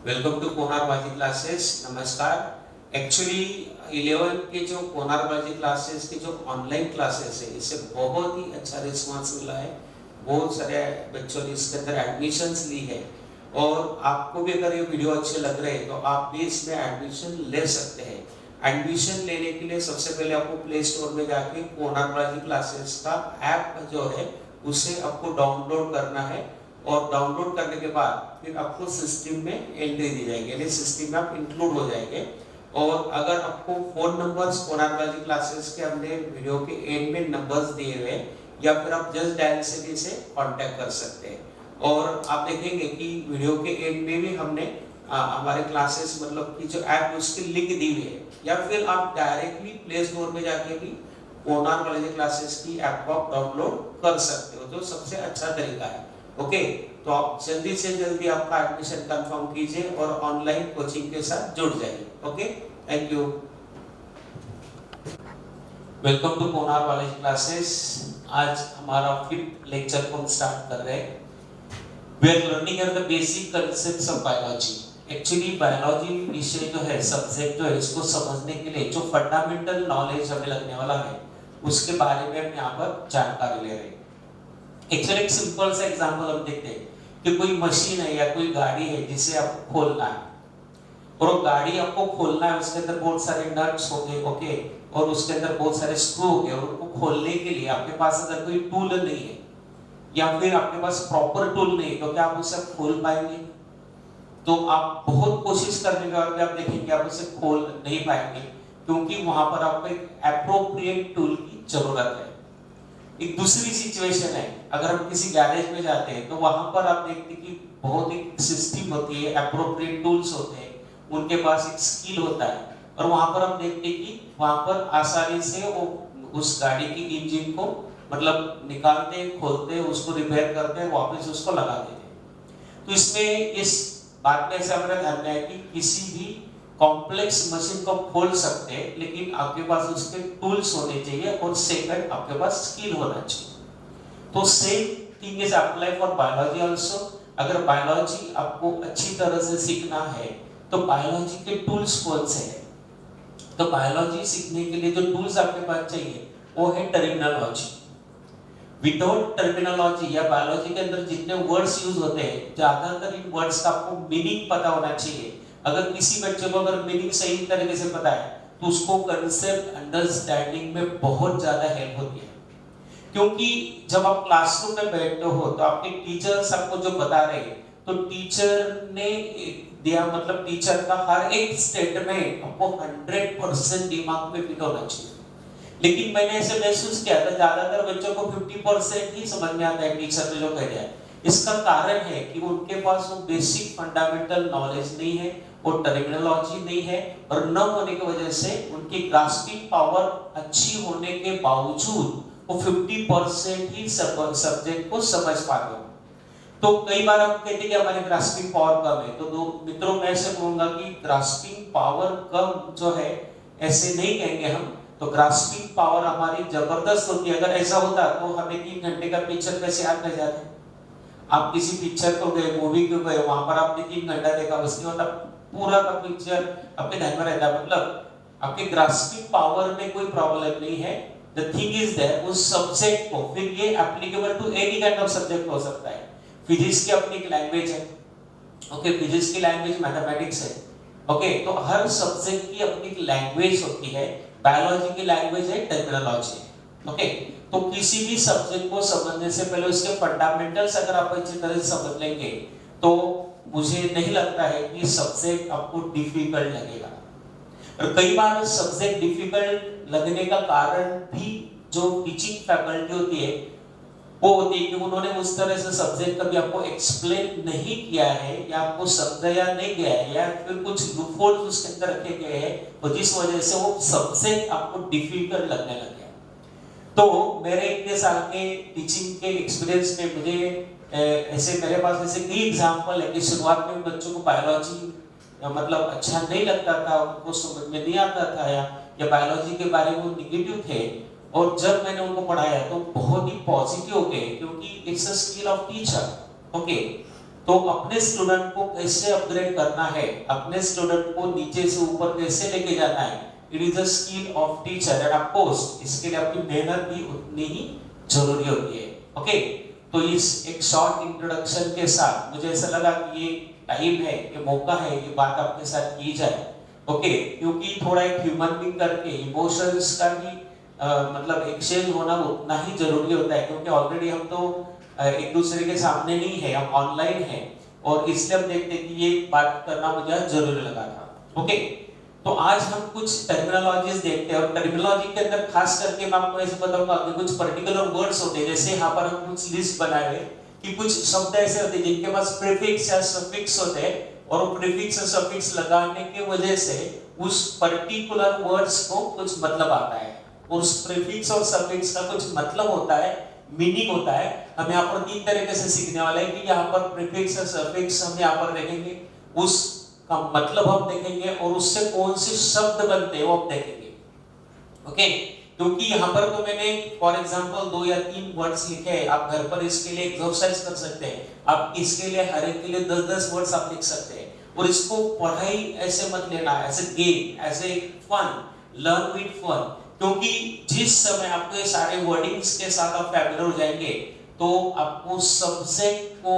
Welcome to Konarbaji classes. नमस्कार। Actually 11 के जो कोनारबाजी क्लासेस के जो ऑनलाइन क्लासेस है, इससे बहुत ही अच्छा रिस्पांस मिला है। बहुत सारे बच्चों ने इसके अंदर एडमिशन्स ली है और आपको भी अगर ये वीडियो अच्छे लग रहे हैं तो आप भी इसमें एडमिशन ले सकते हैं। एडमिशन लेने के लिए सबसे पहले आपको प्ले स्टोर में जाके कोनारबाजी क्लासेस का ऐप जो है उसे आपको डाउनलोड करना है और डाउनलोड करने के बाद फिर आपको सिस्टम में एंट्री दी जाएगी, यानी सिस्टम में आप इंक्लूड हो जाएंगे। और अगर आपको फोन नंबर्स कोनारबाजी क्लासेस के हमने वीडियो के एंड में नंबर्स दिए हुए हैं, या फिर आप जस्ट डायल से भी इसे कांटेक्ट कर सकते हैं। और आप देखेंगे कि वीडियो के एंड में भी हमने हमारे क्लासेस मतलब कि जो ऐप उसकी लिंक दी हुई है, या फिर आप डायरेक्टली प्ले स्टोर में जाके भी कोनारबाजी क्लासेस की ऐप को आप डाउनलोड कर सकते हो, जो सबसे अच्छा तरीका है। ओके, तो आप जल्दी से जल्दी आपका एडमिशन कंफर्म कीजिए और ऑनलाइन कोचिंग के साथ जुड़ जाइए। Okay, thank you. Welcome to Konarbaji classes. आज हमारा 5th लेक्चर को हम स्टार्ट कर रहे हैं। We are learning at the basic concepts of biology. Actually biology विषय जो है, सब्जेक्ट जो है, इसको समझने के लिए जो फंडामेंटल नॉलेज हमें लगने वाला है उसके बारे में हम यहाँ पर जानकारी ले रहे हैं। एक्चुअली एक सिंपल सा एग्जांपल हम देखते हैं कि कोई मशीन है या कोई गाड़ी है जिसे आपको खोलना है, और वो गाड़ी आपको खोलना है, उसके अंदर बहुत सारे नट्स होंगे, ओके, और उसके अंदर बहुत सारे स्क्रू होंगे, और उनको खोलने के लिए आपके पास अगर कोई टूल नहीं है या फिर आपके पास प्रॉपर टूल नहीं है तो क्या आप उसे खोल पाएंगे? तो आप बहुत कोशिश करने के बाद भी आप देखेंगे आप उसे खोल नहीं पाएंगे, क्योंकि वहां पर आपको एक एप्रोप्रिएट टूल की जरूरत है। एक दूसरी सिचुएशन है, अगर हम किसी गैरेज में जाते हैं तो वहां पर आप देखते हैं कि बहुत एक सिस्टम होती है, एप्रोप्रिएट टूल्स होते हैं, उनके पास एक स्किल होता है, और वहां पर हम देखते हैं कि वहां पर आसानी से वो उस गाड़ी की इंजन को मतलब निकालते हैं, खोलते हैं, उसको रिपेयर करते हैं, वापस उसको लगा देते हैं। तो इसमें इस बात में ऐसा हमारा ध्यान है कि किसी भी कॉम्प्लेक्स मशीन को खोल सकते हैं, लेकिन आपके पास उसके टूल्स होने चाहिए, और सेकंड आपके पास स्किल होना चाहिए। तो same thing is apply for biology also. अगर बायोलॉजी आपको अच्छी तरह से सीखना है तो बायोलॉजी के टूल्स कौन से हैं? तो बायोलॉजी सीखने के लिए जो टूल्स आपके पास चाहिए वो है टर्मिनोलॉजी। विदाउट टर्मिनोलॉजी या बायोलॉजी के अंदर जितने वर्ड्स यूज होते हैं, ज्यादातर इन वर्ड्स का आपको मीनिंग पता होना चाहिए। अगर किसी बच्चे को अगर मीनिंग सही तरीके से पता है तो उसको कंसेप्ट अंडरस्टैंडिंग में बहुत ज्यादा हेल्प होती है। क्योंकि जब आप क्लासरूम में बैठते हो तो आपके टीचर्स आपको जो बता रहे हैं, तो टीचर ने दिया मतलब टीचर का हर एक स्टेटमेंट आपको 100% दिमाग में फिट होना चाहिए। लेकिन मैंने ऐसे महसूस किया था ज्यादातर बच्चों को 50% ही समझ में आता है टीचर ने जो कह दिया। इसका कारण है कि उनके पास वो बेसिक फंडामेंटल नॉलेज नहीं है, वो टर्मिनोलॉजी नहीं है, और न होने की वजह से उनकी ग्रास्पिंग पावर अच्छी होने के बावजूद वो 50% ही सब्जेक्ट को समझ पाते हो। तो कई बार हम कहते हैं कि हमारी ग्रास्पिंग पावर कम है, तो दो मित्रों मैं ऐसे कहूंगा कि ग्रास्पिंग पावर कम जो है ऐसे नहीं कहेंगे हम, तो ग्रास्पिंग पावर हमारी जबरदस्त होती है। अगर ऐसा होता तो हमें 3 घंटे का पिक्चर कैसे याद रह जाता? आप किसी पिक्चर को गए, मूवी को गए, वहां पर आपने 3 घंटा देखा, उसके बाद पूरा का पिक्चर आपके ध्यान में रहता है, मतलब आपके ग्रास्पिंग पावर में कोई प्रॉब्लम नहीं है। द थिंग इज दैट उस सब्जेक्ट को फिर ये applicable to any kind of subject हो सकता है। फिजिक्स की अपनी एक लैंग्वेज है, ओके, फिजिक्स की लैंग्वेज मैथमेटिक्स है, ओके, तो हर सब्जेक्ट की अपनी एक लैंग्वेज होती है। बायोलॉजी की लैंग्वेज है टर्मिनोलॉजी, ओके। तो किसी भी सब्जेक्ट को समझने से पहले उसके फंडामेंटल्स अगर आप अच्छी तरह से समझ लेंगे तो मुझे नहीं लगता है कि सब्जेक्ट आपको डिफिकल्ट लगेगा। और कई बार सब्जेक्ट डिफिकल्ट लगने का कारण भी जो टीचिंग फैकल्टी होती है वो होती है कि उन्होंने उस तरह से सब्जेक्ट कभी आपको एक्सप्लेन नहीं किया है, या आपको समझाया नहीं गया है, या फिर कुछ लूपहोल्स उसके अंदर रखे गए हैं, और जिस वजह से वो सब्जेक्ट आपको डिफिकल्ट लगने लग गया। तो मेरे इतने साल के टीचिंग के एक्सपीरियंस में मुझे ऐसे मेरे पास ऐसे कई एग्जांपल है कि शुरुआत में बच्चों को बायोलॉजी मतलब अच्छा नहीं लगता था, उनको समझ में नहीं आता था, या बायोलॉजी के बारे में वो निगेटिव थे, और जब मैंने उनको पढ़ाया तो बहुत ही पॉजिटिव हो गए, क्योंकि it's a skill of teacher, okay. तो अपने स्टूडेंट को कैसे अपग्रेड करना है, अपने स्टूडेंट को नीचे से ऊपर कैसे लेके जाना है, it is a skill of teacher end of course इसके लिए आपकी मेहनत भी उतनी ही जरूरी होती है। ओके, तो इस एक शॉर्ट इंट्रोडक्शन के साथ मुझे ऐसा लगा कि ये टाइम है, ये मौका है, ये बात आपके साथ की जाए। ओके, क्योंकि थोड़ा एक ह्यूमन बीइंग करके इमोशंस का भी मतलब एक्सचेंज होना उतना ही जरूरी होता है, क्योंकि ऑलरेडी हम तो एक दूसरे के सामने नहीं है, हम ऑनलाइन हैं, और इसलिए हम देखते हैं कि ये बात करना मुझे जरूरी लगा था। ओके, तो आज हम कुछ टर्मिनोलॉजीज देखते हैं, और टर्मिनोलॉजी के अंदर खास करके मैं आपको ऐसे बताऊंगा कि कुछ पर्टिकुलर वर्ड्स होते हैं, जैसे यहाँ पर हम कुछ लिस्ट बनाए हुए कि कुछ शब्द ऐसे होते हैं जिनके पास प्रीफिक्स या सफिक्स होते हैं, और वो प्रीफिक्स और सफिक्स लगाने की वजह से उस पर्टिकुलर वर्ड्स को कुछ मतलब आता है, उस प्रीफिक्स और सफिक्स का कुछ मतलब होता है, मीनिंग होता है। हम यहाँ पर तीन तरीके से सीखने वाले हैं कि यहाँ पर प्रीफिक्स और सफिक्स हम यहाँ पर देखेंगे, उस का मतलब हम देखेंगे, और उससे कौन से शब्द बनते हैं वो हम देखेंगे। ओके, क्योंकि यहाँ पर तो मैंने फॉर एग्जांपल 2 या 3 वर्ड्स लिखे हैं, आप घर पर इसके लिए एक्सरसाइज कर सकते हैं, आप इसके लिए हर एक के लिए 10-10 वर्ड्स आप लिख सकते हैं, और इसको पढ़ाई ऐसे मत लेना, ऐसे गेम, ऐसे फन, लर्न विद फन, क्योंकि जिस समय आपको ये सारे वर्डिंग्स के साथ आप फैमिलियर हो जाएंगे तो आपको सब्जेक्ट को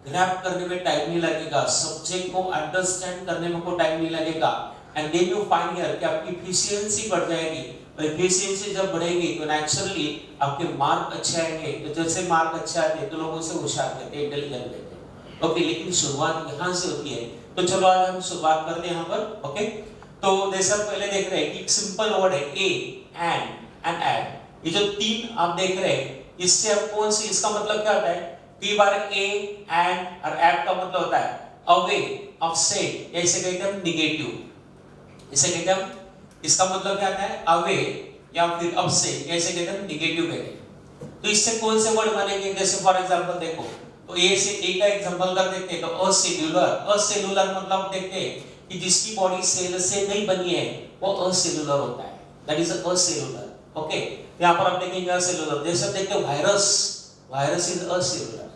ग्रैब करने में टाइम नहीं लगेगा, सब्जेक्ट को अंडरस्टैंड करने में को टाइम नहीं लगेगा, and then you find here कि आपकी एफिशिएंसी बढ़ जाएगी, और एफिशिएंसी जब बढ़ेगी तो नेचुरली आपके मार्क अच्छे आएंगे, तो जैसे मार्क अच्छे आते हैं तो लोग उसे होशियार कहते हैं, इंटेलिजेंट कहते हैं। ओके, लेकिन शुरुआत यहाँ से होती है, तो चलो आज हम शुरुआत करते हैं यहाँ पर। ओके, तो जैसे हम पहले देख रहे हैं कि एक सिंपल वर्ड है ए, एंड एड, ये जो तीन आप देख रहे हैं, इससे अब कौन सी, इसका मतलब क्या होता है, कई बार ए, एंड और एड का मतलब होता है अवे, ऑफसेट, ऐसे कहते हैं निगेटिव, इसे कहते हैं, इसका मतलब क्या आता है अवे या फिर अपसेट, ऐसे कहते हैं निगेटिव कहते हैं। तो इससे कौन से वर्ड बनेंगे, जैसे फॉर एग्जांपल देखो, तो ए से ए का एग्जांपल कर देखते हैं, तो असेल्युलर, असेल्युलर मतलब देखते हैं कि जिसकी बॉडी सेल से नहीं बनी है वो असेल्युलर होता है, दैट इज असेल्युलर। ओके, यहाँ पर आप देखेंगे असेल्युलर, जैसे देखते हैं virus, virus is acellular,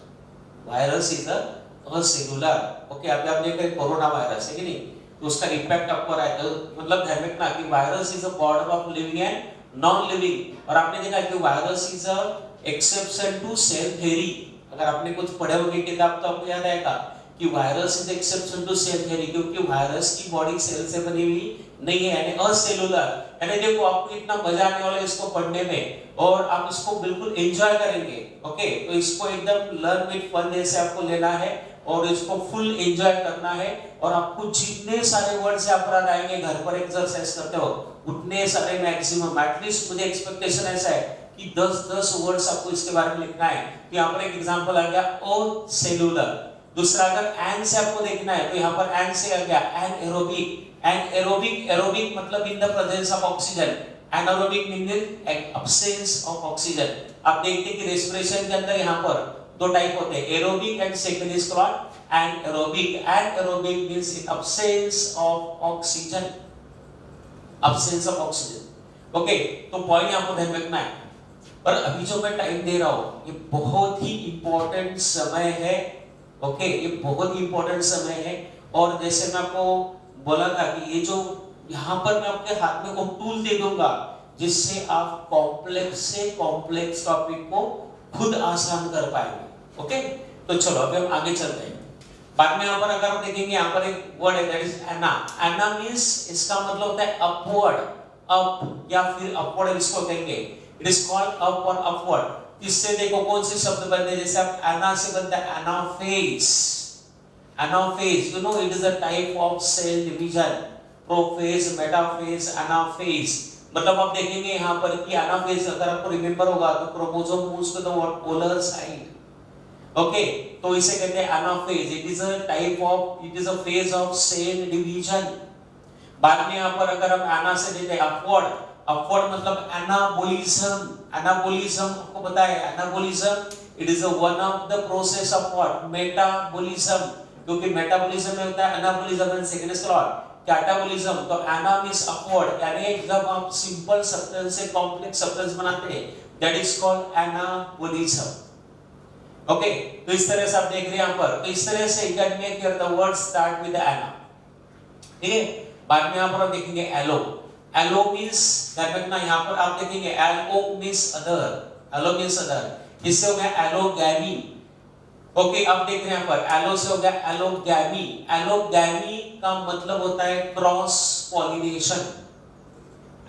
virus is acellular. Okay, अभी आप देख रहे हैं कोरोना वायरस है कि नहीं, तो उसका इंपैक्ट आपको रहा है, तो मतलब ध्यान रखना कि virus is a border of living and non living, और आपने देखा कि virus is a exception to cell theory, अगर आपने कुछ पढ़े होंगे किताब तो आपको याद आएगा कि virus is exception to cell theory, क्योंकि वायरस की बॉडी सेल से बनी हुई नहीं है, यानी असेलुलर। यानी देखो आपको इतना मजा आने वाला है इसको पढ़ने में, और आप इसको बिल्कुल एंजॉय करेंगे। ओके, तो इसको एकदम लर्न विद फन जैसे आपको लेना है, और इसको फुल एंजॉय करना है, और आपको जितने सारे वर्ड्स यहाँ पर आएंगे घर पर एक्सरसाइज करते हो उतने सारे मैक्सिमम, एटलीस्ट मुझे एक्सपेक्टेशन ऐसा है कि 10-10 वर्ड्स आपको इसके बारे में लिखना है। तो यहाँ पर एक एग्जांपल आ गया ओ सेलुलर। दूसरा अगर एन से आपको देखना है तो यहाँ पर एन से आ गया एनएरोबिक, एनएरोबिक, एरोबिक मतलब in the presence of oxygen, anaerobic meaning absence of oxygen. आप देखते हैं कि रेस्पिरेशन के अंदर यहाँ पर दो टाइप होते हैं, aerobic and second is called anaerobic. Anaerobic means in absence of oxygen, absence of oxygen. Okay, तो पॉइंट यहाँ पर ध्यान रखना है। पर अभी जो मैं टाइम दे रहा हूँ ये बहुत ही इंपॉर्टेंट समय है। ओके, ये बहुत ही इंपॉर्टेंट समय है, और जैसे मैं आपको बोला था कि ये जो यहाँ पर मैं आपके हाथ में वो टूल दे दूंगा जिससे आप कॉम्प्लेक्स से कॉम्प्लेक्स टॉपिक को खुद आसान कर पाएंगे। ओके, तो चलो अभी हम आगे चलते हैं। बाद में यहाँ पर अगर आप देखेंगे यहाँ पर एक वर्ड है that is ana. Ana means इसका मतलब होता है अपवर्ड, अप या फिर अपवर्ड इसको कहेंगे, इट इज कॉल्ड अप और अपवर्ड। इससे देखो कौन से शब्द बनते हैं, जैसे आप एना से बनता है anaphase, anaphase you know it is a type of cell division, prophase, metaphase, anaphase. मतलब आप देखेंगे यहाँ पर कि एनाफेज अगर आपको रिमेंबर होगा तो chromosome moves to the polar side. Okay, तो इसे कहते हैं anaphase, it is a type of, it is a phase of cell division. बाद में यहाँ पर अगर हम एना से देते हैं अपवर्ड, अपवर्ड मतलब एनाबोलिज्म। एनाबोलिज्म आपको पता है, anabolism it is one of the process of what, metabolism, क्योंकि मेटाबॉलिज्म में होता है anabolism and second is called catabolism. तो एना मींस अपवर्ड, यानी जब आप सिंपल सब्सटेंस से कॉम्प्लेक्स सब्सटेंस बनाते हैं that is called anabolism. Okay, तो इस तरह से आप देख रहे हैं यहाँ पर, तो इस तरह से you can make your the word start with ana, ठीक है। बाद में यहाँ पर आप देखेंगे allo, allo means that means ना, यहाँ पर आप देखेंगे allo means other, allo means other, इससे हो गया एलोगैमी। ओके, अब देख रहे हैं यहाँ पर एलो से हो गया एलोगैमी, एलोगैमी का मतलब होता है क्रॉस पॉलिनेशन,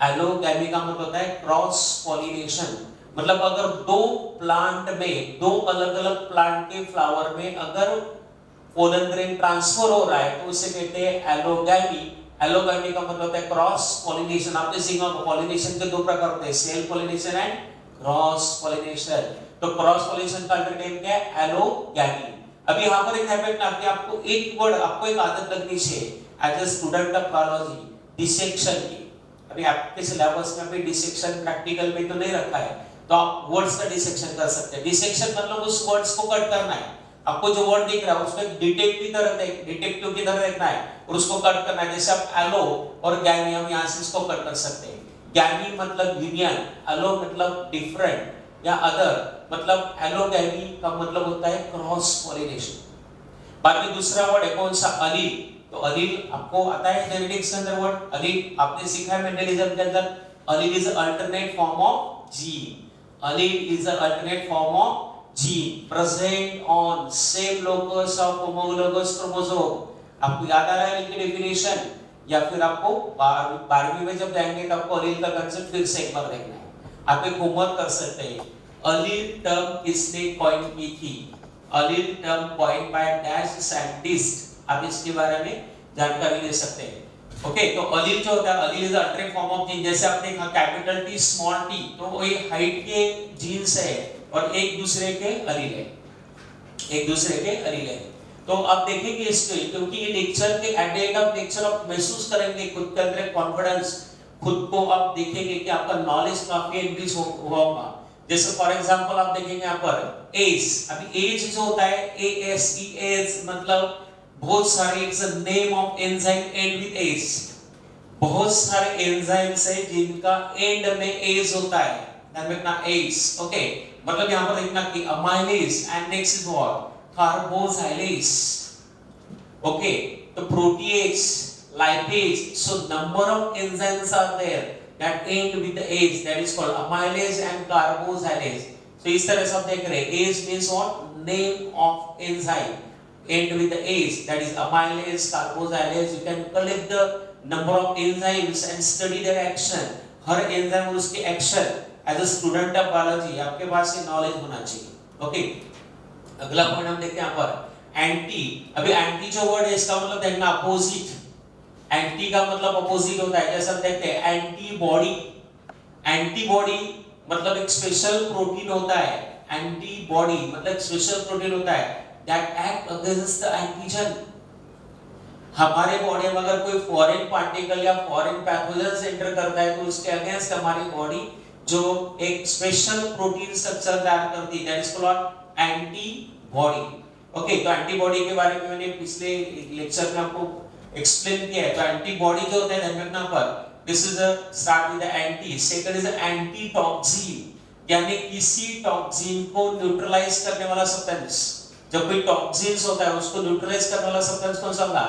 एलोगैमी का मतलब होता है क्रॉस पॉलिनेशन, मतलब अगर दो प्लांट में, दो अलग अलग प्लांट के फ्लावर में अगर पोलन ग्रेन ट्रांसफर हो रहा है तो उसे कहते हैं एलोगैमी। एलोगैमी का मतलब होता है क्रॉस पॉलिनेशन। आपने सीखा पॉलिनेशन के दो प्रकार होते हैं, self pollination and cross pollination. तो क्रॉस पॉलिनेशन का अल्टरनेटिव क्या है? एलोगैमी। अभी यहाँ पर एक हैबिट ना, आपको एक वर्ड, आपको एक आदत लगनी चाहिए as a student of biology, dissection की। अभी आपके सिलेबस में अभी डिसेक्शन प्रैक्टिकल में तो नहीं रखा है, तो आप वर्ड्स का डिसेक्शन कर सकते हैं। डिसेक्शन मतलब उस वर्ड्स को कट करना है, आपको जो वर्ड दिख रहा है उसको डिटेक्टिव की तरह देखना है और उसको कट करना है। जैसे आप एलो और गैमी, हम यहाँ से इसको कट कर सकते हैं। गैमी मतलब यूनियन, एलो मतलब डिफरेंट या अदर, मतलब एलोगैमी का मतलब होता है क्रॉस पॉलिनेशन। बाद में दूसरा वर्ड है कौन सा? अलील। तो अलील आपको आता है जेनेटिक्स के अंदर वर्ड अलील, आपने सीखा है मेंडेलिज्म के अंदर। अलील is alternate form of gene, Aleel is alternate form of gene present on same locus of homologous chromosome। आपको याद आ रहा है इनकी डेफिनेशन, या फिर आपको 12वीं में जब जाएंगे तब आपको अलील का कांसेप्ट फिर से एक बार देखना है। आप एक होमवर्क कर सकते हैं, अलील टर्म किसने कॉइन की थी? Allele term coin by dash scientist, आप इसके बारे में जानकारी ले सकते हैं। ओके, तो अलील जो होता है, अलील is alternate form of gene. जैसे आपने कहा कैपिटल टी स्मॉल टी, तो वो एक हाइट के जीन्स है और एक दूसरे के अलील है, एक दूसरे के अलील है। तो आप देखेंगे इसको, क्योंकि ये लेक्चर के at the end of lecture आप महसूस करेंगे खुद के अंदर कॉन्फिडेंस, खुद को आप देखेंगे कि आपका नॉलेज काफी इंक्रीज होगा। जैसे फॉर एग्जांपल आप देखेंगे यहाँ पर एज, अभी एज जो होता है ए एस ई एज, मतलब बहुत सारे, it's a name of enzyme and with ase. बहुत सारे एंजाइम्स है जिनका एंड में एज होता है, ध्यान रखना एज। ओके, मतलब यहां पर देखना कि amylase and next is what? Carboxylase. Okay, तो protease, lipase, so number of enzymes are there that end with the ase, that is called amylase and carboxylase. तो इस तरह से आप देख रहे हैं, ase means what? Name of enzyme end with the age, that is amylase, carboxylase. You can collect the number of enzymes and study their action, हर enzyme और उसके action. As a student of biology आपके पास ये knowledge होना चाहिए। Okay, अगला point हम देखते हैं यहाँ पर एंटी। अभी एंटी जो वर्ड है इसका मतलब देखना अपोजिट, एंटी का मतलब अपोजिट होता है। जैसे हम देखते हैं एंटीबॉडी, एंटीबॉडी मतलब एक स्पेशल प्रोटीन होता है, एंटीबॉडी मतलब स्पेशल प्रोटीन होता है that act against the antigen। हमारे बॉडी में अगर कोई फॉरेन पार्टिकल या फॉरेन पैथोजन एंटर करता है तो उसके अगेंस्ट हमारी बॉडी जो एक स्पेशल प्रोटीन स्ट्रक्चर तैयार करती है, that is called antibody. Okay, तो एंटीबॉडी के बारे में मैंने पिछले लेक्चर में आपको एक्सप्लेन किया है। तो एंटीबॉडी जो होता है ध्यान रखना पर, this is a start with the anti, second is antitoxin, यानी किसी टॉक्सिन को न्यूट्रलाइज करने वाला सब्सटेंस। जब कोई टॉक्सिन्स होता है उसको न्यूट्रलाइज करने वाला सब्सटेंस कौन सा होगा?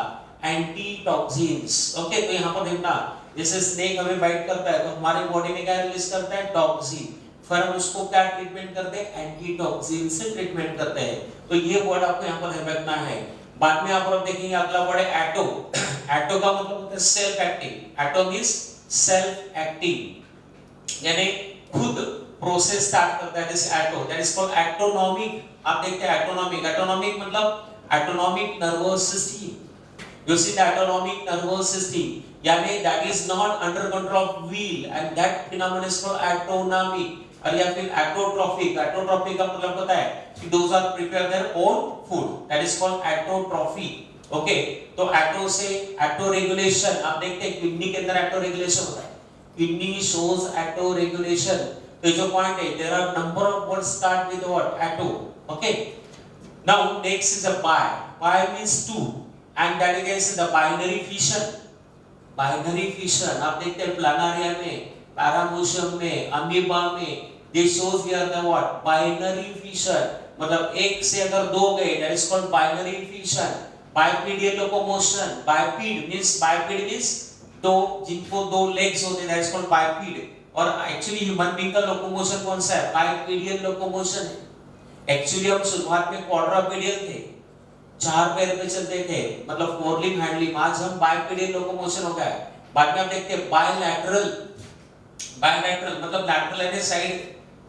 एंटीटॉक्सिन्स। ओके, तो यहाँ पर देखना, जैसे स्नेक हमें बाइट करता है तो हमारे बॉडी में क्या रिलीज करता है? टॉक्सिन। फिर हम उसको क्या ट्रीटमेंट करते हैं? एंटीटॉक्सिन से ट्रीटमेंट करते हैं। तो ये वर्ड आपको यहाँ पर ध्यान रखना है। बाद में आप देखेंगे अगला वर्ड है एटो। एटो का मतलब होता है self acting, auto means self acting, यानी खुद प्रोसेस स्टार्ट करता है। जैसे auto, that is called autonomic. आप देखते हैं एटोनॉमिक, एटोनॉमिक मतलब autonomic nervous system. You see the autonomic nervous system, यानी that is not under control of will and that phenomenon is called autonomic. और या फिर एटोट्रॉफिक, एटोट्रॉफिक का मतलब पता है कि those are prepare their own food, that is called autotrophy. Okay, तो एटो से एटो रेगुलेशन, आप देखते हैं किडनी के अंदर एटो रेगुलेशन होता है, किडनी शोज एटो रेगुलेशन। तो जो पॉइंट है, there are number of words start with what? Ecto. Okay, now next is a bi. Bi means two and that is the binary fission। binary fission आप देखते हैं प्लानारिया में, पैरामोशियम में, अमीबा में, This shows here the what? Binary fission. मतलब एक से अगर दो गए, that is called binary fission. Bipedal locomotion. Biped means दो, जिनको दो legs होते हैं, that is called biped. और actually human being का locomotion कौन सा है? Bipedal locomotion है. Actually हम शुरुआत में quadrupedal थे, चार पैर पे चलते थे, मतलब फोर लिम्ब हैंड लिम्ब. आज हम बाइपेडियल लोकोमोशन हो गया है. बाद में हम देखते हैं बायलैटरल. बायलैटरल मतलब लैटरल यानी साइड,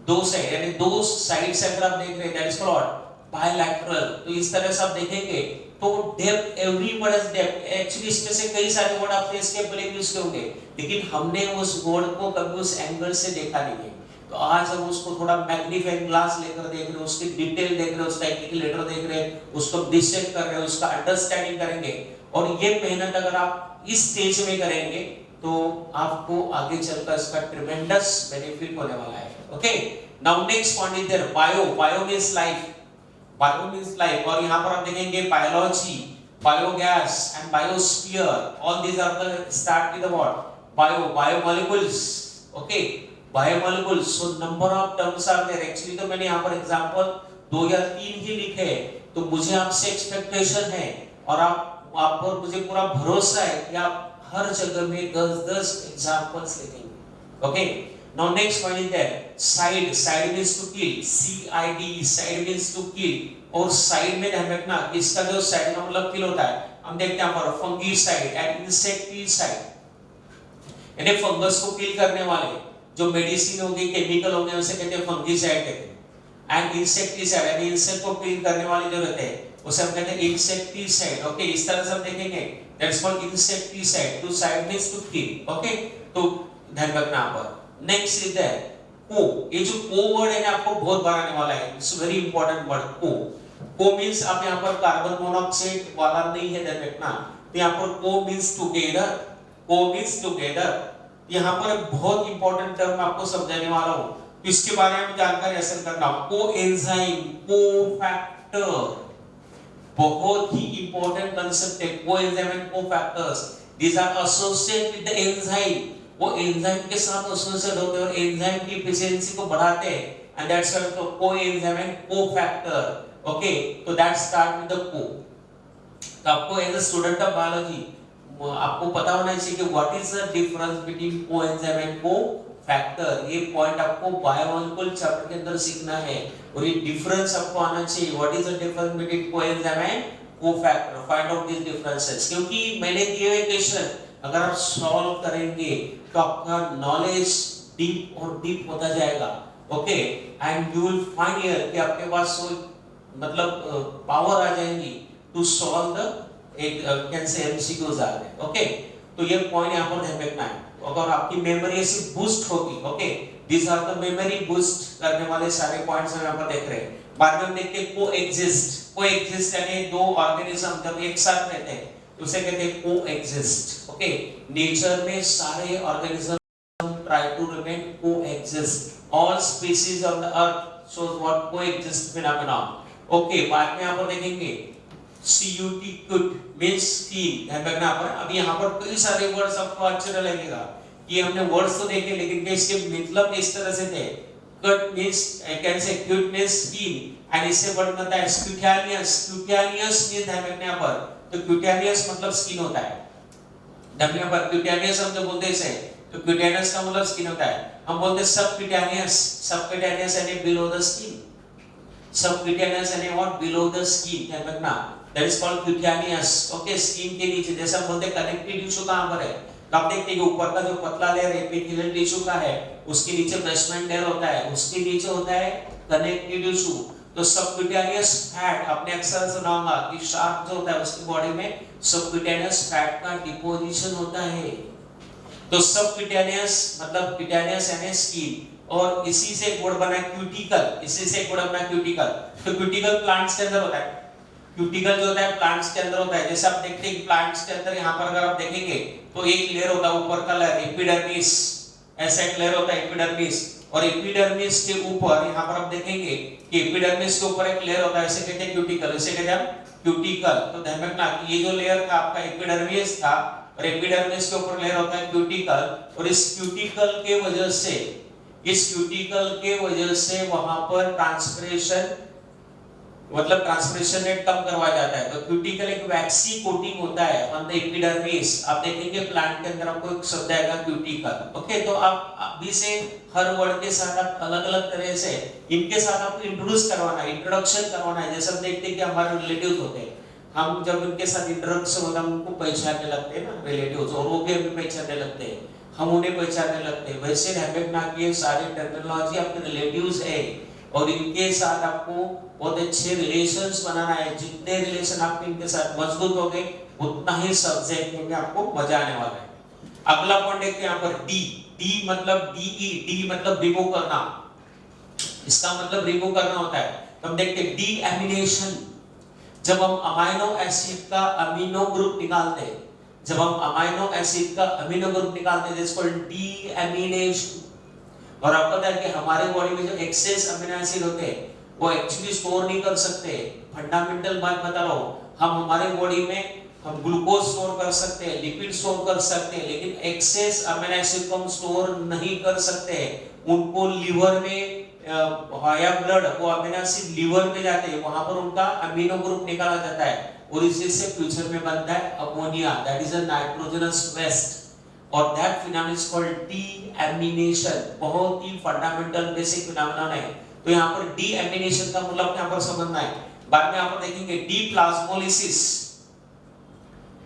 दो साइड यानी दो साइड से अगर आप देख रहे हैं, दैट इज कॉल्ड बायलैटरल. तो इस तरह से आप देखेंगे तो depth, every word is depth. Actually इसमें से कई सारे वर्ड आपने इसके पहले यूज किए होंगे, लेकिन हमने उस वर्ड को कभी उस एंगल से देखा नहीं है. तो आज हम उसको थोड़ा मैग्नीफाइंग ग्लास लेकर देख रहे हैं, उसकी डिटेल देख रहे हैं, उसका कैलकुलेटर देख रहे हैं, उसको डिसेक्ट कर रहे हैं, उसका अंडरस्टैंडिंग करेंगे. और ये मेहनत अगर आप इस स्टेज में करेंगे तो आपको आगे चलकर इसका ट्रेमेंडस बेनिफिट होने वाला है. Okay, now next point is there bio. Bio means life. Bio means life. और यहां पर आप देखेंगे biology, biogas and biosphere. All these are the start with the what? Bio. Biomolecules. Okay, biomolecules. So number of terms are there. Actually तो मैंने यहां पर example 2 या 3 ही लिखे हैं. तो मुझे आपसे एक्सपेक्टेशन है और आप पर मुझे पूरा भरोसा है कि आप हर जगह में 10-10 एग्जांपल्स लिखेंगे. Okay, now next point is there cide. Cide means to kill. CID, cide means to kill. और साइड में ध्यान रखना इसका जो साइड का मतलब किल होता है. हम देखते हैं पर फंगीसाइड एंड इंसेक्टिसाइड, यानी फंगस को किल करने वाले जो मेडिसिन होगी, केमिकल होंगे, उसे कहते हैं फंगीसाइड कहते हैं. एंड इंसेक्टिसाइड यानी इंसेक्ट को किल करने वाले जो रहते हैं उसे हम कहते हैं इंसेक्टिसाइड. ओके, इस तरह से हम देखेंगे that's called insecticide. To cide means to kill. Okay, तो ध्यान रखना यहाँ पर. नेक्स्ट इज दैट को. ये जो को वर्ड है ना आपको बहुत बार आने वाला है. इट्स वेरी इंपॉर्टेंट वर्ड को. को मींस आप यहाँ पर कार्बन मोनोऑक्साइड वाला नहीं है, ध्यान रखना. तो यहाँ पर को मींस टुगेदर. को मींस टुगेदर. यहाँ पर बहुत इंपॉर्टेंट टर्म आपको समझाने वाला हूँ, इसके बारे में जानकारी हासिल करना. को एंजाइम, को फैक्टर, बहुत ही इंपॉर्टेंट कांसेप्ट है. Co enzyme and co factors, these are associated with the enzyme. वो एंजाइम के साथ एसोसिएट होते हैं और एंजाइम की एफिशिएंसी को बढ़ाते हैं. एंड दैट्स व्हाई तो co enzyme and co factor. Okay, तो that start with the co. तो आपको as a student of biology आपको पता होना चाहिए कि what is the difference between coenzyme and cofactor. ये पॉइंट आपको बायोमोलिक्यूल चैप्टर के अंदर सीखना है और ये डिफरेंस आपको आना चाहिए. What is the difference between coenzyme and cofactor. Find out this differences, क्योंकि मैंने दिए हुए क्वेश्चन अगर आप सॉल्व करेंगे तो आपका नॉलेज डीप और डीप होता जाएगा. Okay, and you will find here कि आपके पास मतलब पावर आ जाएगी टू सॉल्व द एक कैन से एमसीक्यूज आ रहे. ओके, तो ये पॉइंट यहां पर ध्यान रखना है. अगर आपकी मेमोरी ऐसे बूस्ट होगी. Okay, this are the memory boost करने वाले सारे पॉइंट्स हम यहां पर देख रहे हैं. बाद में हम देखते हैं कोएग्जिस्ट. कोएग्जिस्ट यानी दो ऑर्गेनिज्म जब एक साथ रहते हैं तो उसे कहते हैं कोएग्जिस्ट. ओके, नेचर में सारे organism try to remain coexist. All species on the earth shows what coexist phenomena. Okay, बाद में यहां पर देखेंगे CUT कुट मींस कील. ध्यान रखना पर. अब यहाँ पर कई सारे वर्ड्स आपको आश्चर्य लगेगा कि हमने वर्ड्स तो देखे लेकिन इसके मतलब इस तरह से थे. Cut means can say cute means कील एंड इससे वर्ड बनता है क्यूटेनियस. क्यूटेनियस मींस ध्यान रखना पर. तो क्यूटेनियस मतलब स्किन होता है. ध्यान रखना पर. क्यूटेनियस हम जो बोलते हैं तो क्यूटेनियस का मतलब स्किन होता है. हम बोलते हैं सबक्यूटेनियस. सबक्यूटेनियस यानी बिलो द स्किन. सबक्यूटेनियस यानी व्हाट? Below the skin. ध्यान रखना, that is called cutaneous. okay, skin के नीचे. जैसे हम बोलते हैं कनेक्टिव टिश्यू कहां पर है, तो आप देखते हैं कि ऊपर का जो पतला लेयर एपिथेलियल टिश्यू का है उसके नीचे बेसमेंट लेयर होता है, उसके नीचे होता है कनेक्टिव टिश्यू. तो सबक्यूटेनियस फैट आपने अक्सर सुना होगा कि शार्क जो होता है उसकी बॉडी में सबक्यूटेनियस फैट का डिपोजिशन होता है. तो सबक्यूटेनियस मतलब क्यूटेनियस यानी स्किन. और इसी से एक वर्ड बना है क्यूटिकल. इसी से एक वर्ड बना है क्यूटिकल. तो क्यूटिकल प्लांट्स के अंदर होता है. क्यूटिकल जो होता है प्लांट्स के अंदर होता है. जैसे आप देखते हैं कि प्लांट्स के अंदर यहाँ पर अगर आप देखेंगे तो एक लेयर होता है ऊपर का लेयर एपिडर्मिस. ऐसा एक लेयर होता है एपिडर्मिस. और एपिडर्मिस के ऊपर यहाँ पर आप देखेंगे कि एपिडर्मिस के ऊपर एक लेयर होता है, इसे कहते हैं क्यूटिकल. इसे कहते हैं क्यूटिकल. तो ध्यान रखना कि ये जो लेयर था आपका एपिडर्मिस था और एपिडर्मिस के ऊपर लेयर होता है क्यूटिकल. और इस क्यूटिकल के वजह से इस क्यूटिकल के वजह से वहां पर ट्रांसपिरेशन मतलब ट्रांसपिरेशन रेट कम करवाया जाता है। तो क्यूटिकल एक वैक्सी कोटिंग होता है ऑन द एपिडर्मिस। आप देखेंगे प्लांट के अंदर आपको एक शब्द आएगा क्यूटिकल। ओके, तो आप अभी से हर वर्ड के साथ आप अलग-अलग तरह से इनके साथ आपको इंट्रोड्यूस करवाना है, इंट्रोडक्शन करवाना है। जैसे हम देखते हैं कि हमारे रिलेटिव्स होते हैं, हम जब उनके साथ इंट्रोडक्शन होता है हम उनको पहचानने लगते हैं ना रिलेटिव्स, और वो भी हमें पहचानने लगते हैं, हम उन्हें पहचानने लगते हैं। वैसे हैबिट कि ये सारे टर्मिनोलॉजी आपके रिलेटिव्स है और इनके साथ आपको बहुत अच्छे रिलेशंस बनाना है। जितने रिलेशन आपके इनके साथ मजबूत होंगे उतना ही सब्जेक्ट में आपको मजा आने वाला है। अगला पॉइंट देखते हैं यहाँ पर डी। डी मतलब डीई, डी मतलब रिमूव करना, इसका मतलब रिमूव करना होता है। तो हम देखते हैं डी एमिनेशन। जब हम अमीनो एसिड का अमीनो ग्रुप निकालते हैं, जब हम अमीनो एसिड का अमीनो ग्रुप निकालते हैं इसको डी एमिनेशन। और आपको पता है कि हमारे बॉडी में जो एक्सेस अमीनो एसिड होते हैं वो एक्चुअली स्टोर नहीं कर सकते। फंडामेंटल बात बता रहा हूं, हम हमारे बॉडी में हम ग्लूकोज स्टोर कर सकते हैं, लिपिड स्टोर कर सकते हैं, लेकिन एक्सेस अमीनो एसिड को हम स्टोर नहीं कर सकते। उनको लीवर में वाया ब्लड वो अमीनो एसिड लीवर में जाते हैं, वहां पर उनका अमीनो ग्रुप निकाला जाता है और इसी से फ्यूचर में बनता है ammonia, that is a nitrogenous waste, और that phenomenon is called deamination. बहुत ही फंडामेंटल बेसिक फिनोमेनन है। तो यहाँ पर डीएमिनेशन का मतलब यहाँ पर समझना है। बाद में यहाँ पर देखेंगे डी प्लाज्मोलिसिस।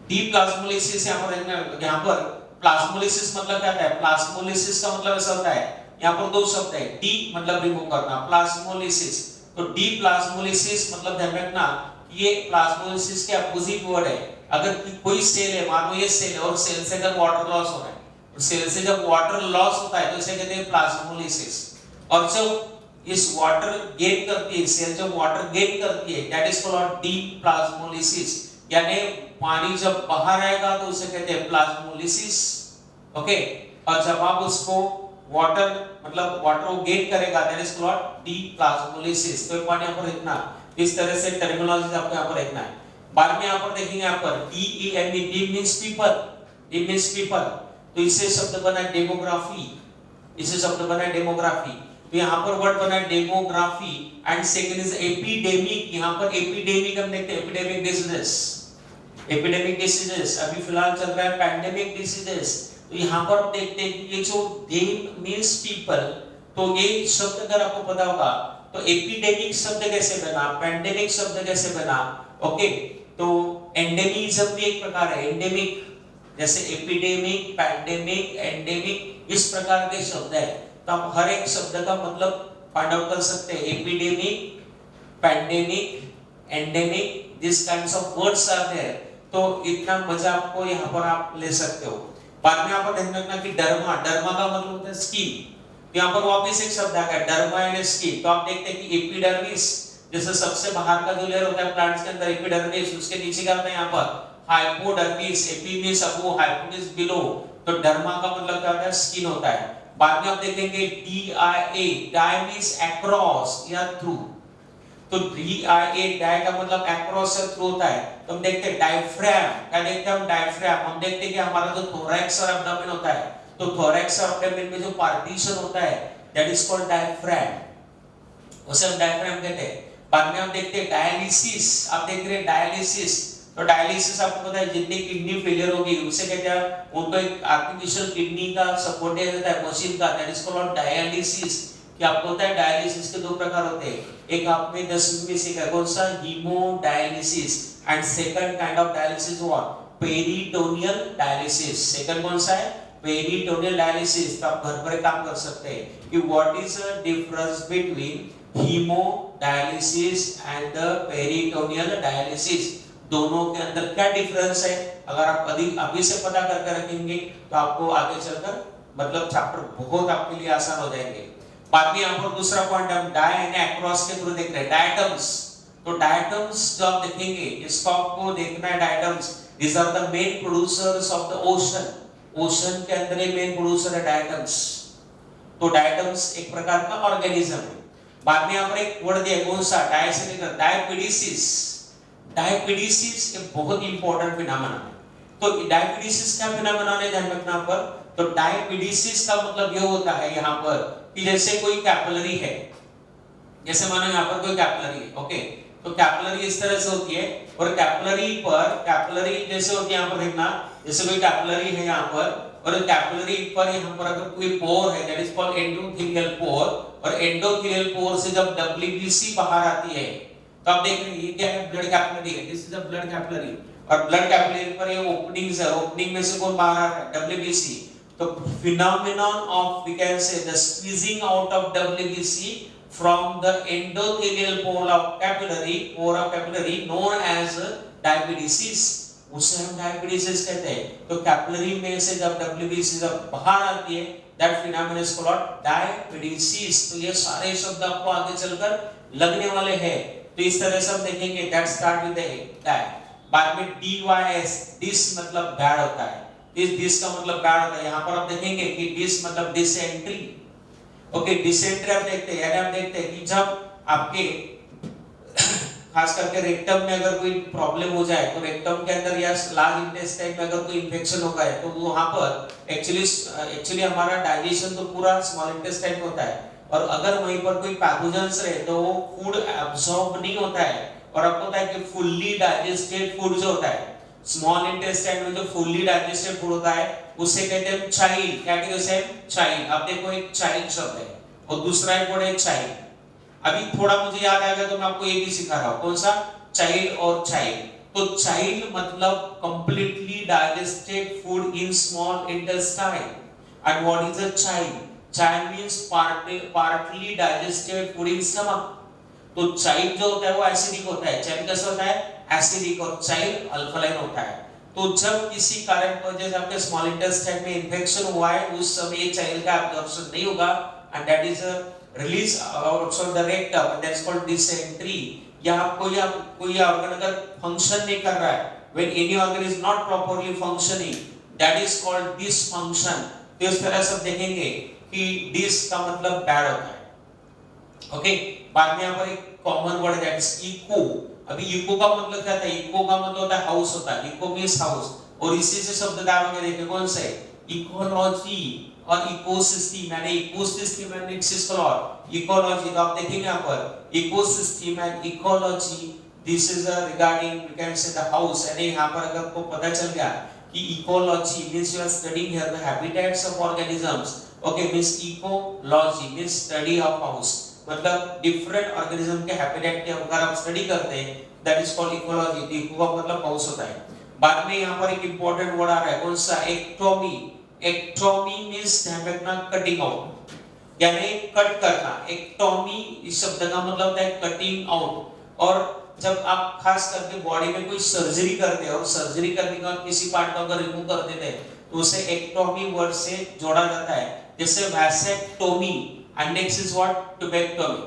डी प्लाज्मोलिसिस यहाँ पर देखेंगे, यहाँ पर प्लाज्मोलिसिस मतलब क्या है? प्लाज्मोलिसिस का मतलब ऐसा होता है, यहाँ पर दो शब्द है, डी मतलब रिमूव करना, प्लाज्मोलिसिस। तो डी प्लाज्मोलिसिस मतलब ध्यान रखना ये प्लाज्मोलिसिस के अपोजिट वर्ड है। अगर कोई सेल है, मान लो ये सेल है और सेल से अगर वाटर लॉस हो रहा है, तो सेल से जब वाटर लॉस होता है तो इसे कहते हैं प्लाज्मोलिसिस। और जब इस वाटर गेन करती है सेल, जब वाटर गेन करती है that is called D plasmolysis, यानी पानी जब बाहर आएगा तो उसे कहते हैं प्लाज्मोलिसिस। ओके, और जब आप उसको वाटर मतलब वाटर को गेन करेगा that is called D plasmolysis. तो पानी यहाँ पर लिखना, इस तरह से टर्मिनोलॉजी आपको यहाँ पर लिखना है। बाद में यहाँ पर देखेंगे यहाँ पर DEME, D means people, D means people. तो इससे शब्द बना है डेमोग्राफी, इससे शब्द बना है डेमोग्राफी। तो यहाँ पर वर्ड बना है demography. And second is epidemic. यहाँ पर एपिडेमिक हम देखते हैं, एपिडेमिक डिसीजेस, एपिडेमिक डिसीजेस। अभी फिलहाल चल रहा है पैंडेमिक डिसीजेस। तो यहाँ पर आप देखते हैं कि ये जो डेम मींस पीपल, तो ये शब्द अगर आपको पता होगा तो एपिडेमिक शब्द कैसे बना, पैंडेमिक शब्द कैसे बना। ओके, तो एंडेमिज्म भी एक प्रकार है, एंडेमिक, जैसे एपिडेमिक, पैंडेमिक, एंडेमिक, इस प्रकार के शब्द है। तो आप हर एक शब्द का मतलब फाइंड आउट कर सकते हैं। Epidemic, pandemic, endemic, this kinds of words are there. तो इतना मजा आपको यहाँ पर आप ले सकते हो। बाद में यहाँ पर ध्यान रखना कि डर्मा, डर्मा का मतलब होता है स्किन। यहाँ पर वापस एक शब्द आ गया डर्मा एंड स्किन। तो आप देखते हैं कि एपिडर्मिस, जैसे सबसे बाहर का जो लेयर होता है प्लांट्स के अंदर एपिडर्मिस, उसके नीचे क्या होता है यहाँ पर hypodermis, AP means above, hypo means below. तो डर्मा का मतलब क्या होता है? स्किन होता है। बाद में आप देखेंगे DIA, डाई मींस अक्रॉस या थ्रू। तो DIA, डाई का मतलब अक्रॉस या थ्रू होता है। तो हम देखते हैं डायफ्राम, क्या देखते हैं हम? डायफ्राम। हम देखते हैं कि हमारा जो थोरैक्स और एब्डोमेन होता है, तो थोरैक्स और एब्डोमेन में जो पार्टीशन होता है दैट इज कॉल्ड डायफ्राम, उसे हम डायफ्राम कहते हैं। बाद में हम देखते हैं डायलिसिस। आप देख रहे हैं डायलिसिस, तो डायलिसिस आपको पता है जितनी किडनी फेलियर होगी उसे कहते हैं, उनको एक आर्टिफिशियल किडनी का सपोर्ट दिया जाता है मशीन का, दैट इज कॉल्ड डायलिसिस। कि आपको पता है डायलिसिस के दो प्रकार होते हैं, एक आपने 10वीं में सीखा कौन सा? Haemodialysis. And second kind of dialysis what? Peritoneal dialysis. Second कौन सा है? Peritoneal dialysis. तो आप घर पर काम कर सकते हैं कि what is the difference between haemodialysis and the peritoneal dialysis. दोनों के अंदर क्या डिफरेंस है? अगर आप अभी से पता करके रखेंगे तो आपको आगे चलकर मतलब चैप्टर बहुत आपके लिए आसान हो जाएंगे। बाद में यहाँ पर दूसरा पॉइंट हम डाई एंड अक्रॉस के थ्रू देख रहे हैं, डायटम्स। तो डायटम्स जो आप देखेंगे इसको आपको देखना है, diatoms these are the main producers of the ocean। Ocean के अंदर ही मेन प्रोड्यूसर है डायटम्स। तो डायटम्स एक प्रकार का ऑर्गेनिज्म है। बाद में यहाँ पर एक वर्ड दिया कौन सा? डाई से लेकर डायबिटीज। डायबिटीज एक बहुत इंपॉर्टेंट फिनोमेना है। तो डायबिटीज क्या फिनोमेना है ध्यान रखना पर। तो डायबिटीज का मतलब ये होता है यहाँ पर कि जैसे कोई कैपिलरी है, जैसे मानो यहाँ पर कोई कैपिलरी है, ओके, तो कैपिलरी इस तरह से होती है, और कैपिलरी जैसे होती है यहाँ पर देखना, जैसे कोई कैपिलरी है यहाँ पर, और कैपिलरी पर यहाँ पर अगर कोई पोर है, दैट इज कॉल्ड एंडोथेलियल पोर, और एंडोथेलियल पोर से जब डब्ल्यूबीसी बाहर आती है, तो आप देख रहे हैं ये क्या है, ब्लड कैपिलरी है, this is a blood capillary, और ब्लड कैपिलरी पर ये ओपनिंग्स है, ओपनिंग में से कौन बाहर आ रहा है, डब्ल्यूबीसी। तो phenomenon of we can say the squeezing out of WBC from the endothelial pore of capillary known as diabetes, उसे हम डायबिटीज कहते हैं। तो कैपिलरी में से जब WBC जब बाहर आती है, that phenomenon is called diabetes। तो ये सारे शब्द आपको आगे चलकर लगने वाले हैं, तो इस तरह से हम देखेंगे that start with a बाद में DYS, डिस मतलब बैड होता है, दिस का मतलब बैड होता है। यहाँ पर आप देखेंगे कि डिस मतलब डिसेंट्री, ओके, डिसेंट्री आप देखते हैं, यानी आप देखते हैं कि जब आपके खास करके रेक्टम में अगर कोई प्रॉब्लम हो जाए, तो रेक्टम के अंदर या लार्ज इंटेस्टाइन में अगर कोई इंफेक्शन हो गया, तो वहां पर एक्चुअली हमारा डाइजेशन तो पूरा स्मॉल इंटेस्टाइन में होता है, और अगर वहीं पर कोई पैथोजेंस रहे तो वो फूड एब्सॉर्ब नहीं होता है, और आपको पता है कि फुल्ली डाइजेस्टेड फूड जो होता है स्मॉल इंटेस्टाइन में, जो फुल्ली डाइजेस्टेड फूड होता है उसे कहते हैं चाइल्ड, क्या कहते हैं चाइल्ड। अब देखो एक चाइल्ड शब्द है और दूसरा एक वर्ड है चाइल्ड। अभी थोड़ा मुझे याद आएगा तो मैं आपको ये भी सिखा रहा हूं, कौन सा, चाइल्ड और चाइल्ड। तो चाइल्ड मतलब completely digested food in small intestine, and what is a child, child means partly digested food in stomach. तो चाइल्ड जो होता है वो एसिडिक होता है, चाइल्ड कैसा होता है, एसिडिक, और चाइल्ड अल्कलाइन होता है। तो जब किसी कारण की वजह से आपके स्मॉल इंटेस्टाइन में इंफेक्शन हुआ है, उस समय चाइल्ड का एब्जॉर्प्शन नहीं होगा, and that is release outside the rectum, and that's called dysentery. या कोई ऑर्गन अगर फंक्शन नहीं कर रहा है, when any organ is not properly functioning, that is called dysfunction. तो इस तरह से देखेंगे कि डिस का मतलब बैड होता है, ओके। बाद में यहाँ पर एक कॉमन वर्ड है दैट इज इको। अभी इको का मतलब क्या था, इको का मतलब होता है हाउस होता है, इको मींस हाउस, और इसी से शब्द तैयार होंगे, देखिए कौन से, इकोलॉजी और इकोसिस्टम, यानी इकोसिस्टम एंड इट्स इकोलॉजी। तो आप देखेंगे यहाँ पर ecosystem and ecology, this is regarding we can say the house, यानी यहाँ पर अगर आपको पता चल गया कि ecology means you are studying here the habitats of organisms, okay, means ecology means study of house, मतलब डिफरेंट ऑर्गेनिज्म के हैबिटेट के अगर आप स्टडी करते हैं, that is called ecology. Eco का मतलब हाउस होता है। बाद में यहाँ पर एक इंपॉर्टेंट वर्ड आ रहा है, कौन सा, एक्टोमी। एक्टोमी मींस ध्यान रखना कटिंग आउट, यानी कट करना। एक्टोमी इस शब्द का मतलब होता है कटिंग आउट। और जब आप खास करके बॉडी में कोई सर्जरी करते हैं, और सर्जरी करने के बाद किसी पार्ट को अगर रिमूव कर देते हैं, तो उसे एक्टोमी वर्ड से जोड़ा जाता है, जैसे vasectomy, and next is what, tubectomy।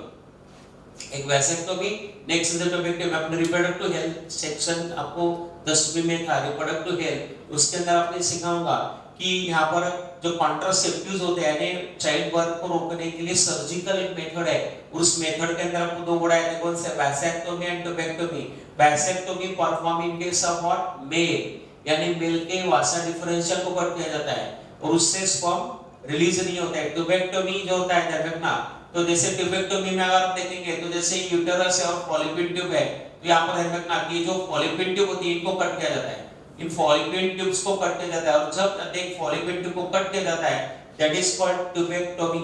एक वैसेक्टोमी, नेक्स्ट इज ट्यूबेक्टोमी। अपने रिप्रोडक्टिव हेल्थ सेक्शन आपको 10वीं में था, रिप्रोडक्टिव हेल्थ, उसके अंदर आपने सीखा होगा कि यहाँ पर जो कॉन्ट्रासेप्टिव्स होते हैं, यानी चाइल्ड बर्थ को रोकने के लिए सर्जिकल एक मेथड है, उस मेथड के अंदर आपको दो वर्ड आए थे, कौन से, vasectomy and tubectomy. Vasectomy perform in case of what, male, यानी मेल के वासा डिफरेंशियल को कट किया जाता है और उससे स्पर्म रिलीज नहीं होता है। ट्यूबेक्टोमी जो होता है ध्यान रखना, तो जैसे ट्यूबेक्टोमी में अगर आप देखेंगे तो जैसे यूटेरस है और फॉलिपिन ट्यूब है, तो यहाँ पर ध्यान रखना कि जो फॉलिपिन ट्यूब होती है इनको कट किया जाता है, इन फॉलिपिन ट्यूब्स को कट किया जाता है, और जब एक फॉलिपिन ट्यूब को कट किया जाता है दैट इज कॉल्ड ट्यूबेक्टोमी,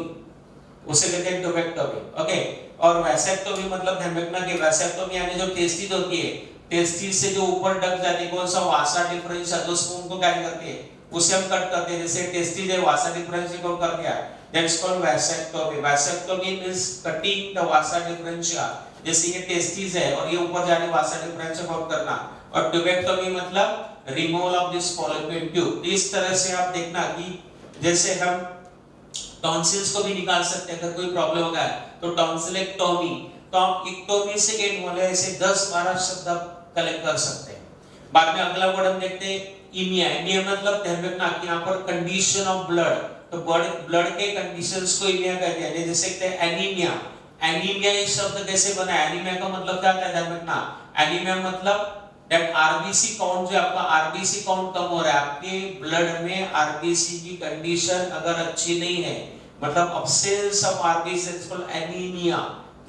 उसे कहते हैं ट्यूबेक्टोमी, ओके। और वैसेक्टोमी मतलब ध्यान रखना कि वैसेक्टोमी यानी जो टेस्टिस होती है, टेस्टिस से जो ऊपर ढक जाती है, कौन सा, वासा डिफरेंशियल, जो स्पून को कैरी करती है उसे हम कट करते हैं, जैसे टेस्टिस है वासा डिफरेंशियल को कर दिया, that is called vasectomy. Vasectomy means cutting the Vasa differential, जैसे ये टेस्टिस है और ये ऊपर जाने वासा डिफरेंशियल को करना, और ट्यूबेक्टोमी मतलब रिमूवल ऑफ दिस फॉलिपिन ट्यूब। इस तरह से आप देखना कि जैसे हम टॉन्सिल्स को भी निकाल सकते हैं, अगर कोई प्रॉब्लम होगा तो टॉन्सिलेक्टोमी, तो आप इक्टोमी से गेट वाले ऐसे 10-12 शब्द आप कलेक्ट कर सकते हैं। बाद में अगला वर्ड हम देखते हैं इमिया। इमिया मतलब ध्यान रखना कि यहाँ पर कंडीशन ऑफ ब्लड, तो ब्लड के कंडीशंस को इमिया कहते हैं, जैसे कहते हैं एनीमिया। एनीमिया ये शब्द कैसे बना है, एनीमिया का मतलब क्या होता है ध्यान रखना, एनीमिया मतलब दैट आरबीसी काउंट, जो आपका आरबीसी काउंट कम हो रहा है, आपके ब्लड में आरबीसी की कंडीशन अगर अच्छी नहीं है, मतलब absence of RBC is called anaemia.